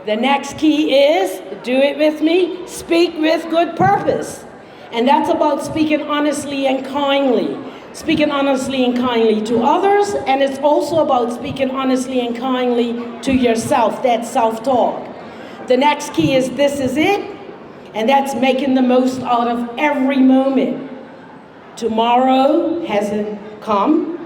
The next key is, do it with me, speak with good purpose. And that's about speaking honestly and kindly. Speaking honestly and kindly to others, and it's also about speaking honestly and kindly to yourself, that self-talk. The next key is, this is it, and that's making the most out of every moment. Tomorrow hasn't come.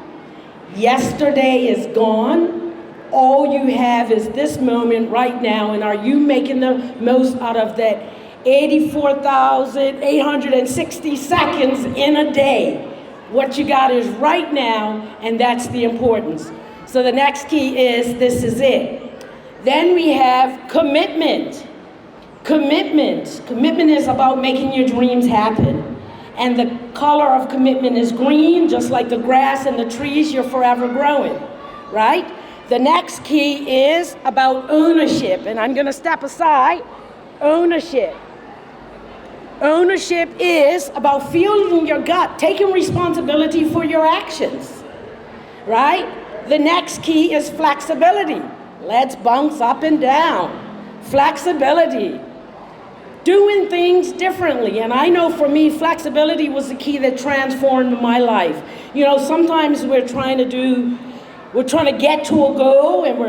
Yesterday is gone. All you have is this moment right now, and are you making the most out of that 84,860 seconds in a day? What you got is right now, and that's the importance. So the next key is, this is it. Then we have commitment. Commitment. Commitment is about making your dreams happen. And the color of commitment is green, just like the grass and the trees, you're forever growing, right? The next key is about ownership, and I'm gonna step aside. Ownership. Ownership is about feeling your gut, taking responsibility for your actions, right? The next key is flexibility. Let's bounce up and down. Flexibility. Doing things differently. And I know for me, flexibility was the key that transformed my life. You know, sometimes we're trying to get to a goal, and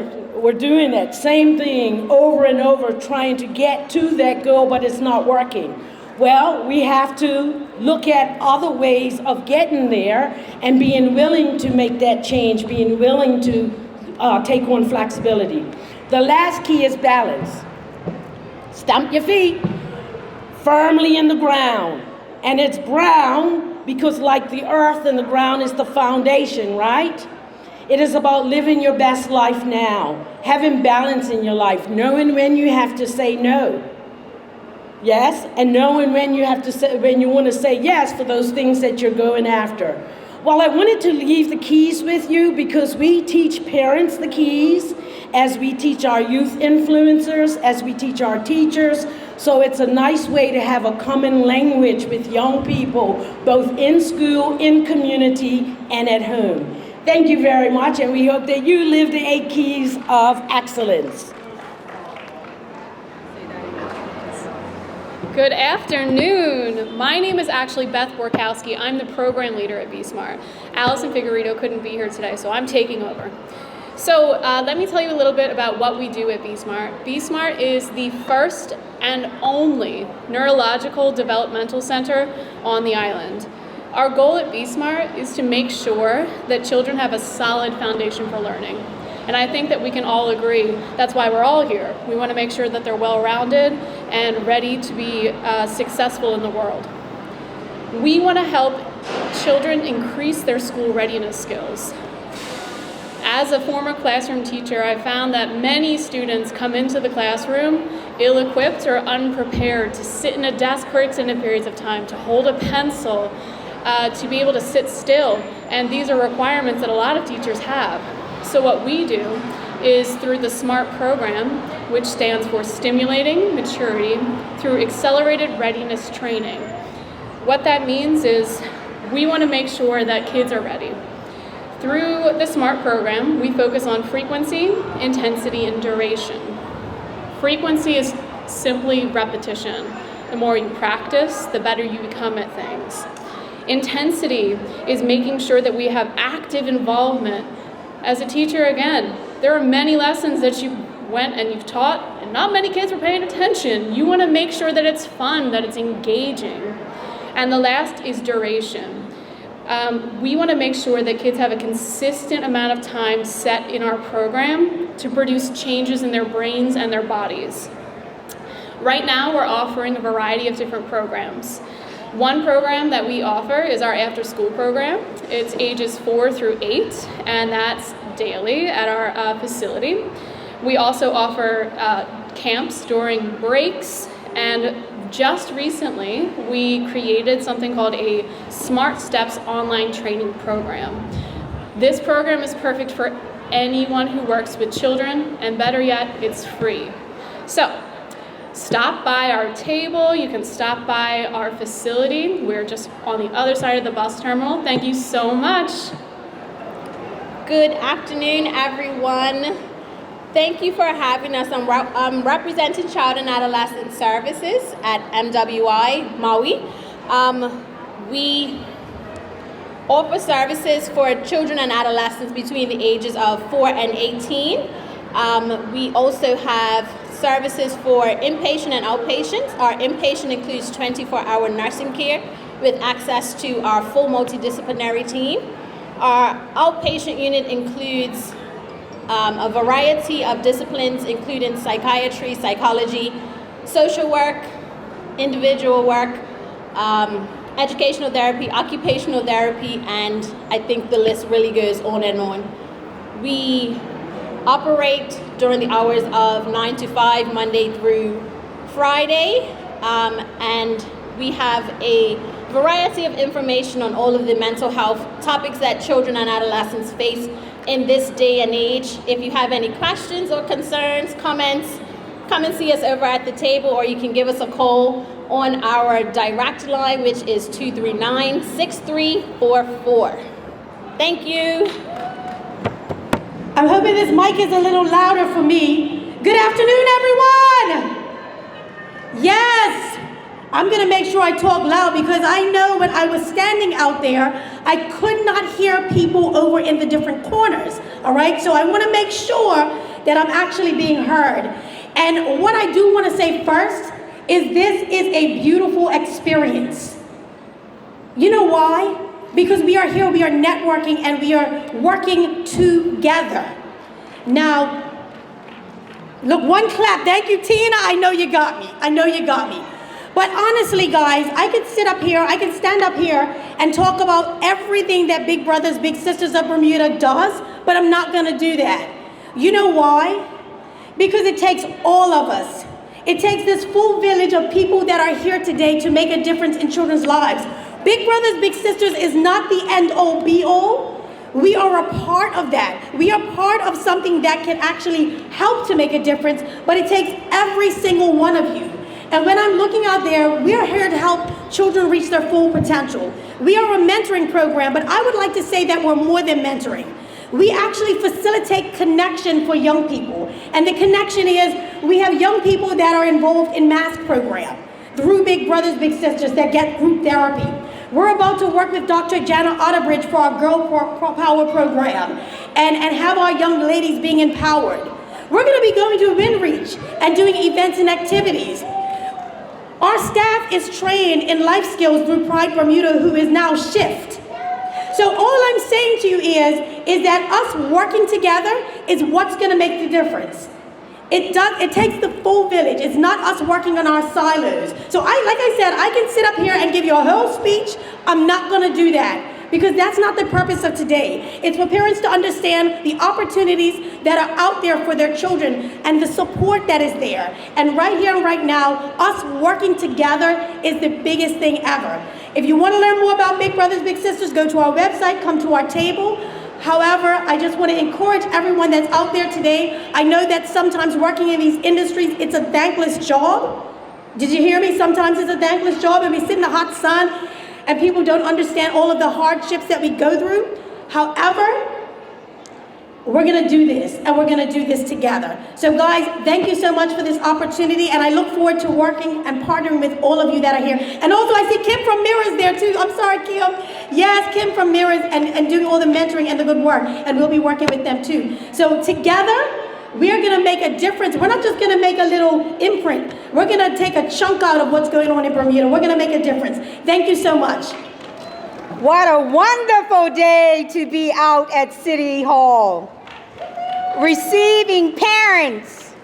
we're doing that same thing over and over, trying to get to that goal, but it's not working. Well, we have to look at other ways of getting there and being willing to make that change, being willing to take on flexibility. The last key is balance. Stomp your feet firmly in the ground. And it's brown because, like the earth and the ground is the foundation, right? It is about living your best life now, having balance in your life, knowing when you have to say no. Yes, and knowing when you have to say, when you want to say yes for those things that you're going after. Well, I wanted to leave the keys with you because we teach parents the keys, as we teach our youth influencers, as we teach our teachers. So it's a nice way to have a common language with young people, both in school, in community, and at home. Thank you very much, and we hope that you live the 8 keys of excellence. Good afternoon. My name is actually Beth Borkowski. I'm the program leader at BSmart. Allison Figueredo couldn't be here today, so I'm taking over. So let me tell you a little bit about what we do at BSmart. BSmart is the first and only neurological developmental center on the island. Our goal at BSmart is to make sure that children have a solid foundation for learning. And I think that we can all agree that's why we're all here. We want to make sure that they're well-rounded and ready to be successful in the world. We want to help children increase their school readiness skills. As a former classroom teacher, I found that many students come into the classroom ill-equipped or unprepared to sit in a desk for extended periods of time, to hold a pencil, to be able to sit still. And these are requirements that a lot of teachers have. So what we do is through the SMART program, which stands for Stimulating Maturity through Accelerated Readiness Training. What that means is we want to make sure that kids are ready. Through the SMART program, we focus on frequency, intensity, and duration. Frequency is simply repetition. The more you practice, the better you become at things. Intensity is making sure that we have active involvement. As a teacher, again, there are many lessons that you went and you've taught, and not many kids were paying attention. You want to make sure that it's fun, that it's engaging. And the last is duration. We want to make sure that kids have a consistent amount of time set in our program to produce changes in their brains and their bodies. Right now, we're offering a variety of different programs. One program that we offer is our after-school program. It's ages 4 through 8, and that's daily at our facility. We also offer camps during breaks, and just recently, we created something called a Smart Steps online training program. This program is perfect for anyone who works with children, and better yet, it's free. So, stop by our table. You can stop by our facility. We're just on the other side of the bus terminal. Thank you so much. Good afternoon, everyone. Thank you for having us. I'm representing Child and Adolescent Services at MWI Maui. We offer services for children and adolescents between the ages of 4 and 18. We also have services for inpatient and outpatients. Our inpatient includes 24-hour nursing care with access to our full multidisciplinary team. Our outpatient unit includes a variety of disciplines, including psychiatry, psychology, social work, individual work, educational therapy, occupational therapy, and I think the list really goes on and on. We operate during the hours of 9 to 5, Monday through Friday, and we have a variety of information on all of the mental health topics that children and adolescents face in this day and age. If you have any questions or concerns, comments, come and see us over at the table, or you can give us a call on our direct line, which is 239-6344. Thank you. I'm hoping this mic is a little louder for me. Good afternoon, everyone. Yes, I'm gonna make sure I talk loud because I know when I was standing out there, I could not hear people over in the different corners, all right? So I wanna make sure that I'm actually being heard. And what I do wanna say first is this is a beautiful experience. You know why? Because we are here, we are networking, and we are working together. Now, look, one clap. Thank you, Tina. I know you got me. I know you got me. But honestly, guys, I could sit up here, I could stand up here and talk about everything that Big Brothers Big Sisters of Bermuda does, but I'm not gonna do that. You know why? Because it takes all of us. It takes this full village of people that are here today to make a difference in children's lives. Big Brothers Big Sisters is not the end-all be-all. We are a part of that. We are part of something that can actually help to make a difference, but it takes every single one of you. And when I'm looking out there, we are here to help children reach their full potential. We are a mentoring program, but I would like to say that we're more than mentoring. We actually facilitate connection for young people. And the connection is we have young people that are involved in math program. through Big Brothers Big Sisters that get group therapy. We're about to work with Dr. Jana Otterbridge for our Girl Power program and have our young ladies being empowered. We're going to be going to WinReach and doing events and activities. Our staff is trained in life skills through Pride Bermuda, who is now Shift. So all I'm saying to you is that us working together is what's going to make the difference. It takes the full village. It's not us working on our silos. So like I said, I can sit up here and give you a whole speech. I'm not going to do that because that's not the purpose of today. It's for parents to understand the opportunities that are out there for their children and the support that is there. And right here and right now, us working together is the biggest thing ever. If you want to learn more about Big Brothers Big Sisters, go to our website, come to our table. However, I just want to encourage everyone that's out there today. I know that sometimes working in these industries, it's a thankless job. Did you hear me? Sometimes it's a thankless job and we sit in the hot sun and people don't understand all of the hardships that we go through. However, we're going to do this and we're going to do this together. So guys, thank you so much for this opportunity and I look forward to working and partnering with all of you that are here. And also I see Kim from Mirrors there too. I'm sorry, Kim. Yes, Kim from Mirrors and doing all the mentoring and the good work. And we'll be working with them too. So together, we're going to make a difference. We're not just going to make a little imprint. We're going to take a chunk out of what's going on in Bermuda. We're going to make a difference. Thank you so much. What a wonderful day to be out at City Hall, receiving parents,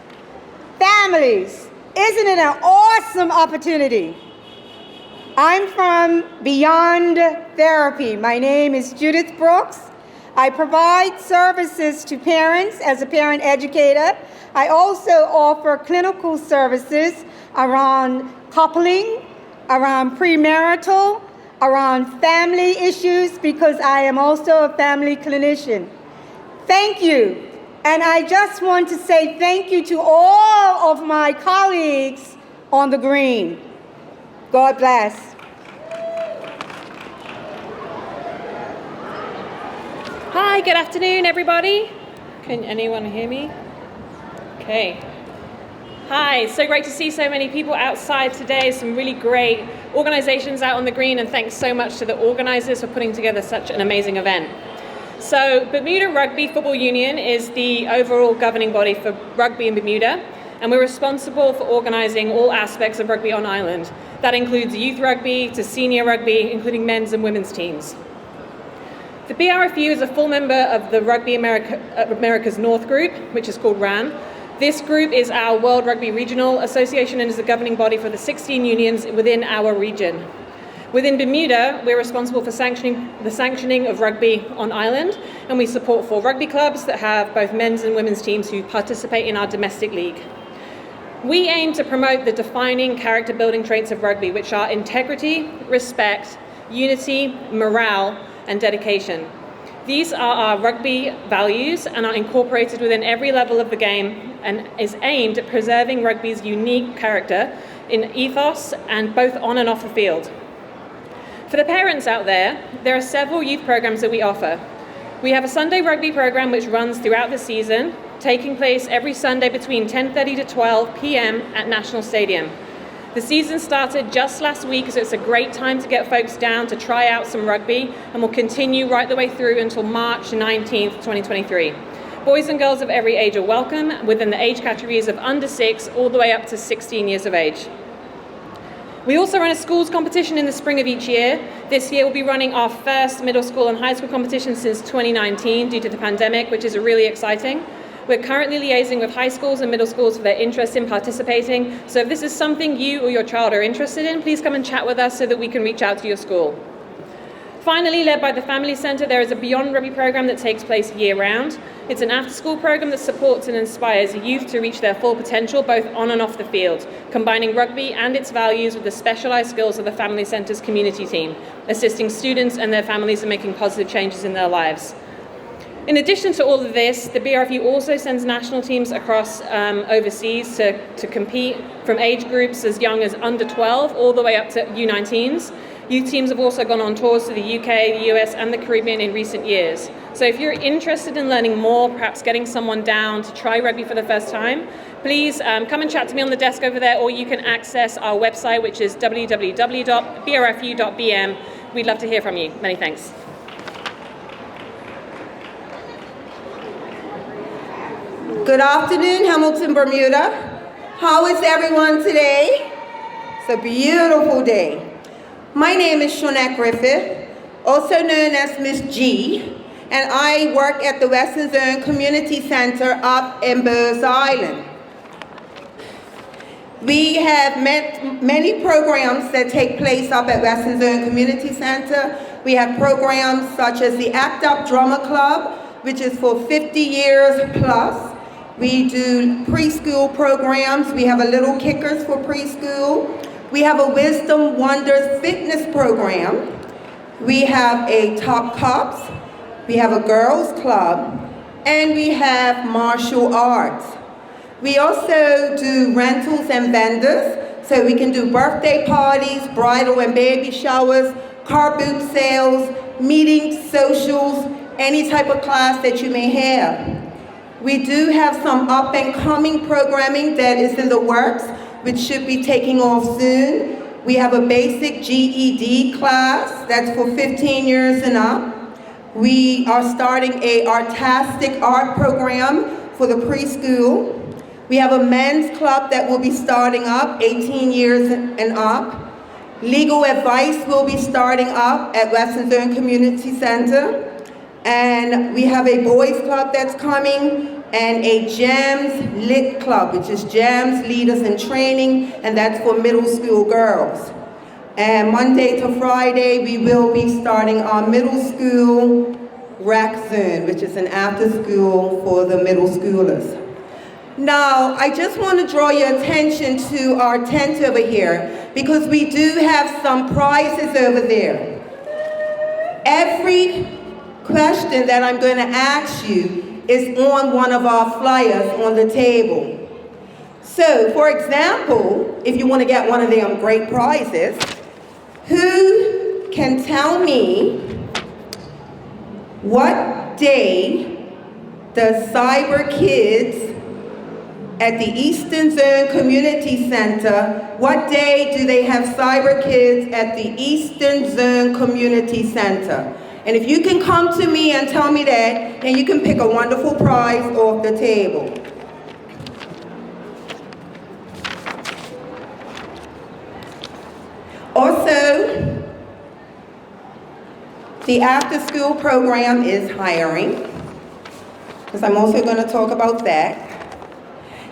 families. Isn't it an awesome opportunity? I'm from Beyond Therapy. My name is Judith Brooks. I provide services to parents as a parent educator. I also offer clinical services around coupling, around premarital, around family issues, because I am also a family clinician. Thank you. And I just want to say thank you to all of my colleagues on the green. God bless. Hi, good afternoon, everybody. Can anyone hear me? Okay. Hi, so great to see so many people outside today, some really great organizations out on the green, and thanks so much to the organizers for putting together such an amazing event. So Bermuda Rugby Football Union is the overall governing body for rugby in Bermuda, and we're responsible for organizing all aspects of rugby on island. That includes youth rugby to senior rugby, including men's and women's teams. The BRFU is a full member of the Rugby America's North group, which is called RAN. This group is our World Rugby Regional Association and is the governing body for the 16 unions within our region. Within Bermuda, we're responsible for the sanctioning of rugby on island, and we support 4 rugby clubs that have both men's and women's teams who participate in our domestic league. We aim to promote the defining character building traits of rugby, which are integrity, respect, unity, morale, and dedication. These are our rugby values and are incorporated within every level of the game and is aimed at preserving rugby's unique character in ethos and both on and off the field. For the parents out there, there are several youth programs that we offer. We have a Sunday rugby program which runs throughout the season, taking place every Sunday between 10:30 to 12 p.m. at National Stadium. The season started just last week, so it's a great time to get folks down to try out some rugby, and will continue right the way through until March 19th, 2023. Boys and girls of every age are welcome, within the age categories of under 6 all the way up to 16 years of age. We also run a schools competition in the spring of each year. This year we'll be running our first middle school and high school competition since 2019 due to the pandemic, which is really exciting. We're currently liaising with high schools and middle schools for their interest in participating. So if this is something you or your child are interested in, please come and chat with us so that we can reach out to your school. Finally, led by the Family Centre, there is a Beyond Rugby program that takes place year-round. It's an after-school program that supports and inspires youth to reach their full potential, both on and off the field, combining rugby and its values with the specialised skills of the Family Centre's community team, assisting students and their families in making positive changes in their lives. In addition to all of this, the BRFU also sends national teams across overseas to compete from age groups as young as under 12 all the way up to U19s. Youth teams have also gone on tours to the UK, the US, and the Caribbean in recent years. So if you're interested in learning more, perhaps getting someone down to try rugby for the first time, please come and chat to me on the desk over there, or you can access our website, which is www.brfu.bm. We'd love to hear from you. Many thanks. Good afternoon, Hamilton, Bermuda. How is everyone today? It's a beautiful day. My name is Shonette Griffith, also known as Miss G, and I work at the Western Zone Community Center up in Bowes Island. We have many programs that take place up at Western Zone Community Center. We have programs such as the Act Up Drummer Club, which is for 50 years plus. We do preschool programs. We have a Little Kickers for preschool. We have a Wisdom Wonders fitness program. We have a Top Cops. We have a girls club. And we have martial arts. We also do rentals and vendors. So we can do birthday parties, bridal and baby showers, car boot sales, meetings, socials, any type of class that you may have. We do have some up-and-coming programming that is in the works, which should be taking off soon. We have a basic GED class that's for 15 years and up. We are starting a artistic art program for the preschool. We have a men's club that will be starting up, 18 years and up. Legal advice will be starting up at Western Zone Community Center. And we have a boys club that's coming, and a GEMS Lit Club, which is GEMS Leaders in Training, and that's for middle school girls. And Monday to Friday, we will be starting our middle school rec zone, which is an after school for the middle schoolers. Now, I just want to draw your attention to our tent over here, because we do have some prizes over there. Every question that I'm going to ask you is on one of our flyers on the table. So, for example, if you want to get one of them great prizes, who can tell me what day does Cyber Kids at the Eastern Zone Community Center, what day do they have Cyber Kids at the Eastern Zone Community Center? And if you can come to me and tell me that, then you can pick a wonderful prize off the table. Also, the after-school program is hiring, because I'm also going to talk about that.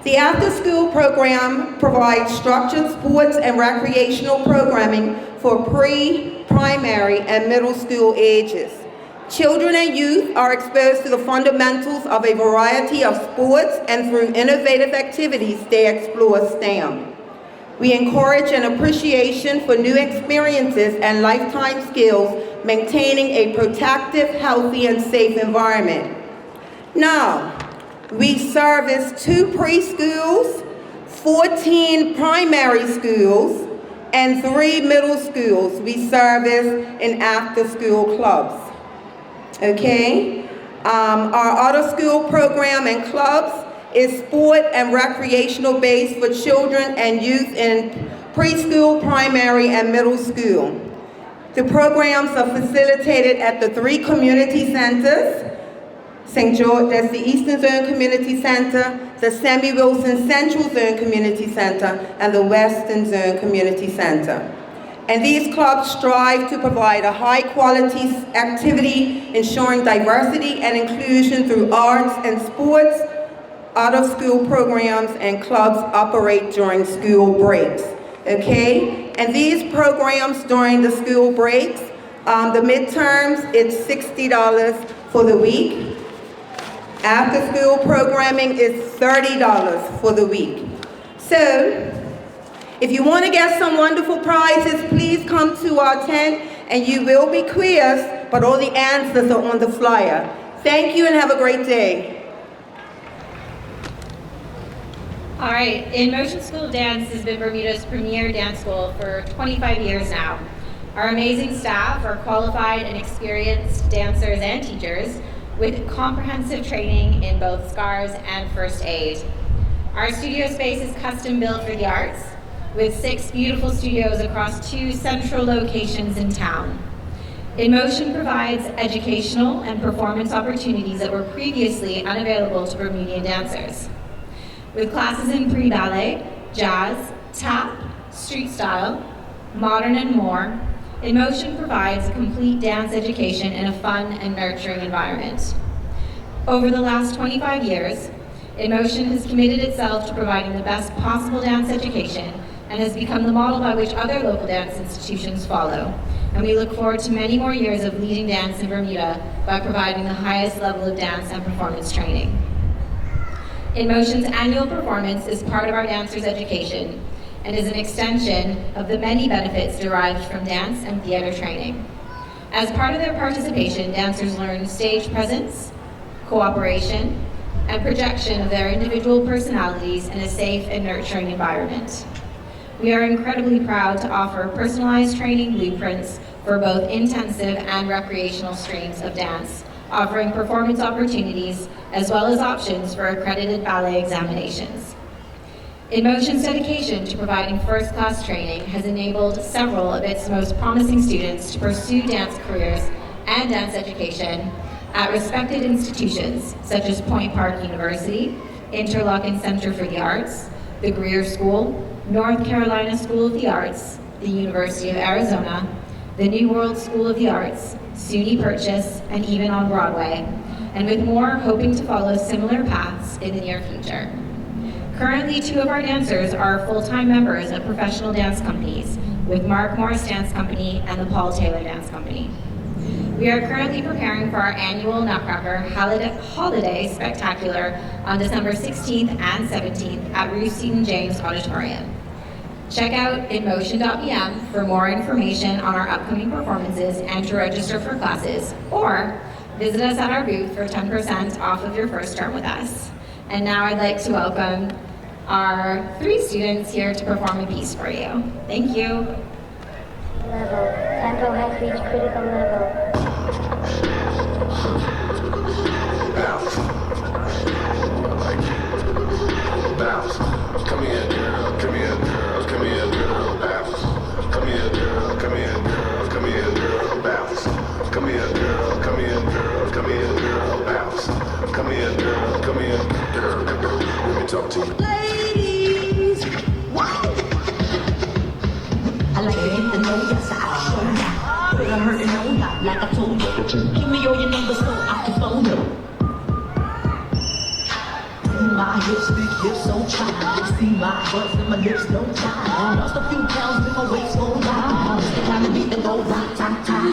The after-school program provides structured sports and recreational programming for pre-primary and middle school ages. Children and youth are exposed to the fundamentals of a variety of sports, and through innovative activities, they explore STEM. We encourage an appreciation for new experiences and lifetime skills, maintaining a protective, healthy, and safe environment. Now, we service 2 preschools, 14 primary schools, and 3 middle schools we service in after-school clubs. Okay? Our out-of-school program and clubs is sport and recreational based for children and youth in preschool, primary, and middle school. The programs are facilitated at the 3 community centers. St. George, that's the Eastern Zone Community Center, the Sammy Wilson Central Zone Community Center, and the Western Zone Community Center. And these clubs strive to provide a high-quality activity, ensuring diversity and inclusion through arts and sports. Out-of-school programs and clubs operate during school breaks, okay? And these programs during the school breaks, the midterms, it's $60 for the week. After-school programming is $30 for the week. So, if you want to get some wonderful prizes, please come to our tent, and you will be quizzed, but all the answers are on the flyer. Thank you and have a great day. All right, In Motion School Dance has been Bermuda's premier dance school for 25 years now. Our amazing staff are qualified and experienced dancers and teachers with comprehensive training in both scars and first aid. Our studio space is custom built for the arts, with 6 beautiful studios across 2 central locations in town. InMotion provides educational and performance opportunities that were previously unavailable to Bermudian dancers. With classes in pre-ballet, jazz, tap, street style, modern and more, InMotion provides a complete dance education in a fun and nurturing environment. Over the last 25 years, InMotion has committed itself to providing the best possible dance education and has become the model by which other local dance institutions follow. And we look forward to many more years of leading dance in Bermuda by providing the highest level of dance and performance training. InMotion's annual performance is part of our dancers' education and is an extension of the many benefits derived from dance and theater training. As part of their participation, dancers learn stage presence, cooperation, and projection of their individual personalities in a safe and nurturing environment. We are incredibly proud to offer personalized training blueprints for both intensive and recreational streams of dance, offering performance opportunities as well as options for accredited ballet examinations. InMotion's dedication to providing first-class training has enabled several of its most promising students to pursue dance careers and dance education at respected institutions such as Point Park University, Interlochen Center for the Arts, the Greer School, North Carolina School of the Arts, the University of Arizona, the New World School of the Arts, SUNY Purchase, and even on Broadway, and with more hoping to follow similar paths in the near future. Currently, 2 of our dancers are full-time members of professional dance companies with Mark Morris Dance Company and the Paul Taylor Dance Company. We are currently preparing for our annual Nutcracker Holiday Spectacular on December 16th and 17th at Ruth Seton James Auditorium. Check out inmotion.bm for more information on our upcoming performances and to register for classes, or visit us at our booth for 10% off of your first term with us. And now I'd like to welcome our 3 students here to perform a piece for you. Thank you. Level. Tempo has reached critical level. Bounce. Bounce. Come here, girl. Come here, girl. Come here, girl. Bounce. Come here, girl. Come here, girl. Come here, girl. Bounce. Come here, girl. Come here, girl. Come here, girl. Bounce. Come here, girl. Come here, girl. Let me talk to you. Ladies! Wow! I like to get to know ya, so I'll show ya. Put a hurtin' on ya, like I told ya. Give me all your numbers so I can phone ya. See my hips, big hips, so tight. See my butts and my lips, no time. Lost a few pounds with my waist go down. It's the time to beat the go rock, time, time.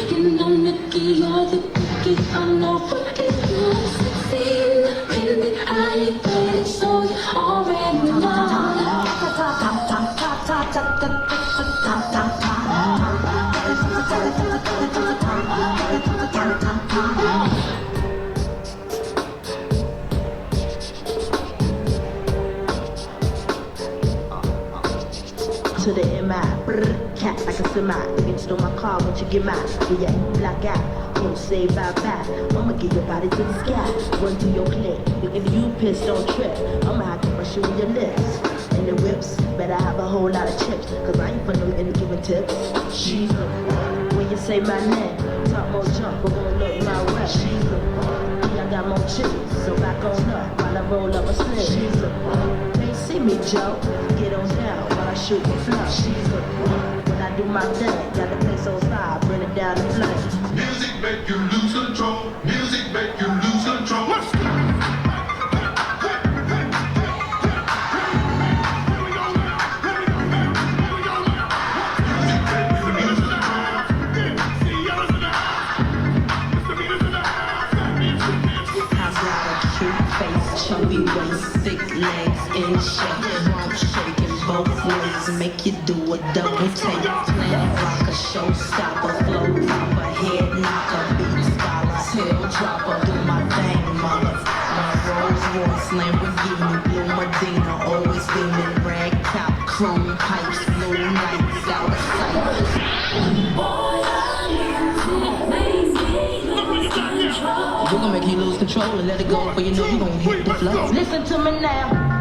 You know, Nikki, you're the cookie. I know what it is. See, baby, I ain't ready, so you already know. To the MI, brr, cat like a semi. You can steal my car once you get mine. Yeah, black out, won't say bye-bye. I'ma get your body to the sky, run through your clip. If you piss, don't trip. I'ma have to brush you with your lips. And the whips, better have a whole lot of chips. Cause I ain't for no any giving tips. She's the one. When you say my name, talk more junk, but won't look my way. She's the one. I got more chips, so back on up while I roll up a slim. She's the one. Can't see me, Joe. Get on down while I shoot the flow. She's the one. When I do my thing, got the place on fire, burn it down the flame. Music make you lose control. Music make you lose control. Chubby waist, thick legs, in shape, rump shaking both ways, make you do a double take. Planet rocker, showstopper, flow topper, head knocker, beat scholar, tail dropper, do my thing, mother. My Rolls Royce, Lamborghini, Blue Medina, always beaming, rag top, chrome pipes, blue lights, out of sight. control and let it go, but you know you gon' hit the flow. Listen to me now.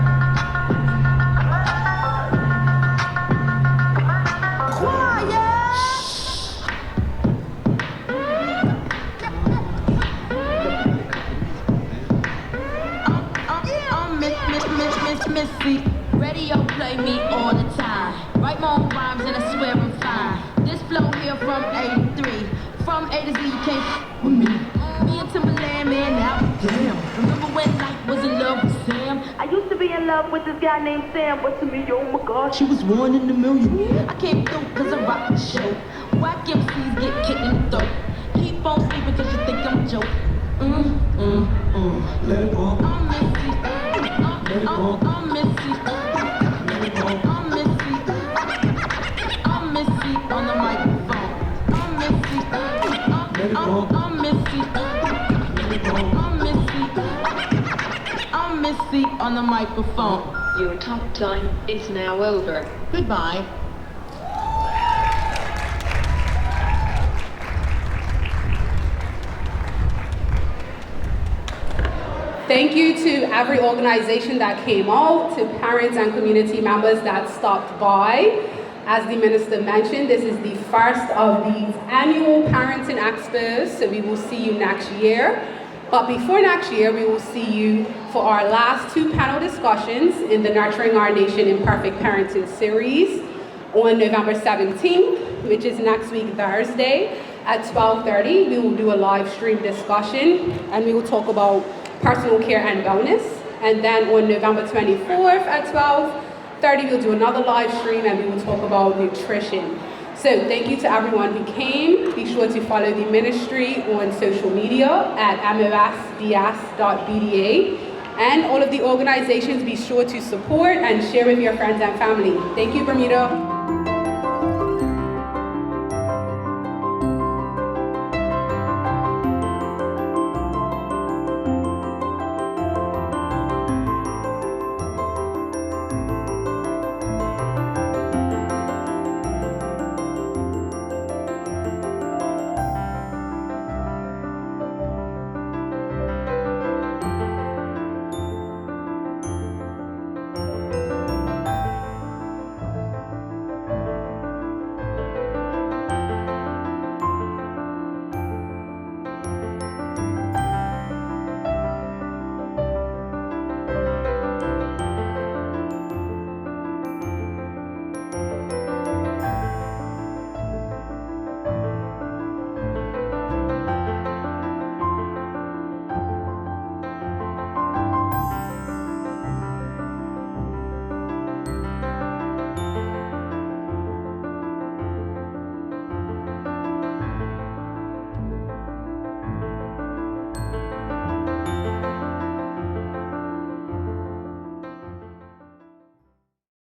Missy, radio play me all the time. Write my own rhymes and I swear I'm fine. This flow here from 83. From A to Z, you can't with me. Me and Timberland, man, now damn. Remember when Light was in love with Sam? I used to be in love with this guy named Sam, but to me, oh my God, she was one in a million. I came through cause I rock the show. Whack MCs get kicked in the throat. Keep on sleeping cause you think I'm a joke. Let it go. I'm Missy. Let it go. I'm Missy. Let it go. I'm Missy. I'm Missy on the microphone. I'm Missy. Let it go. I'm Missy. Let it go. I'm Missy. I'm Missy on the microphone. Your talk time is now over. Goodbye. Thank you to every organization that came out, to parents and community members that stopped by. As the minister mentioned, this is the first of these annual parenting expos, so we will see you next year. But before next year, we will see you for our last two panel discussions in the Nurturing Our Nation Imperfect Parenting series on November 17th, which is next week, Thursday, at 12:30. We will do a live stream discussion and we will talk about personal care and wellness. And then on November 24th at 12:30, we'll do another live stream and we will talk about nutrition. So thank you to everyone who came. Be sure to follow the ministry on social media at mosds.bda. And all of the organizations, be sure to support and share with your friends and family. Thank you, Bermuda.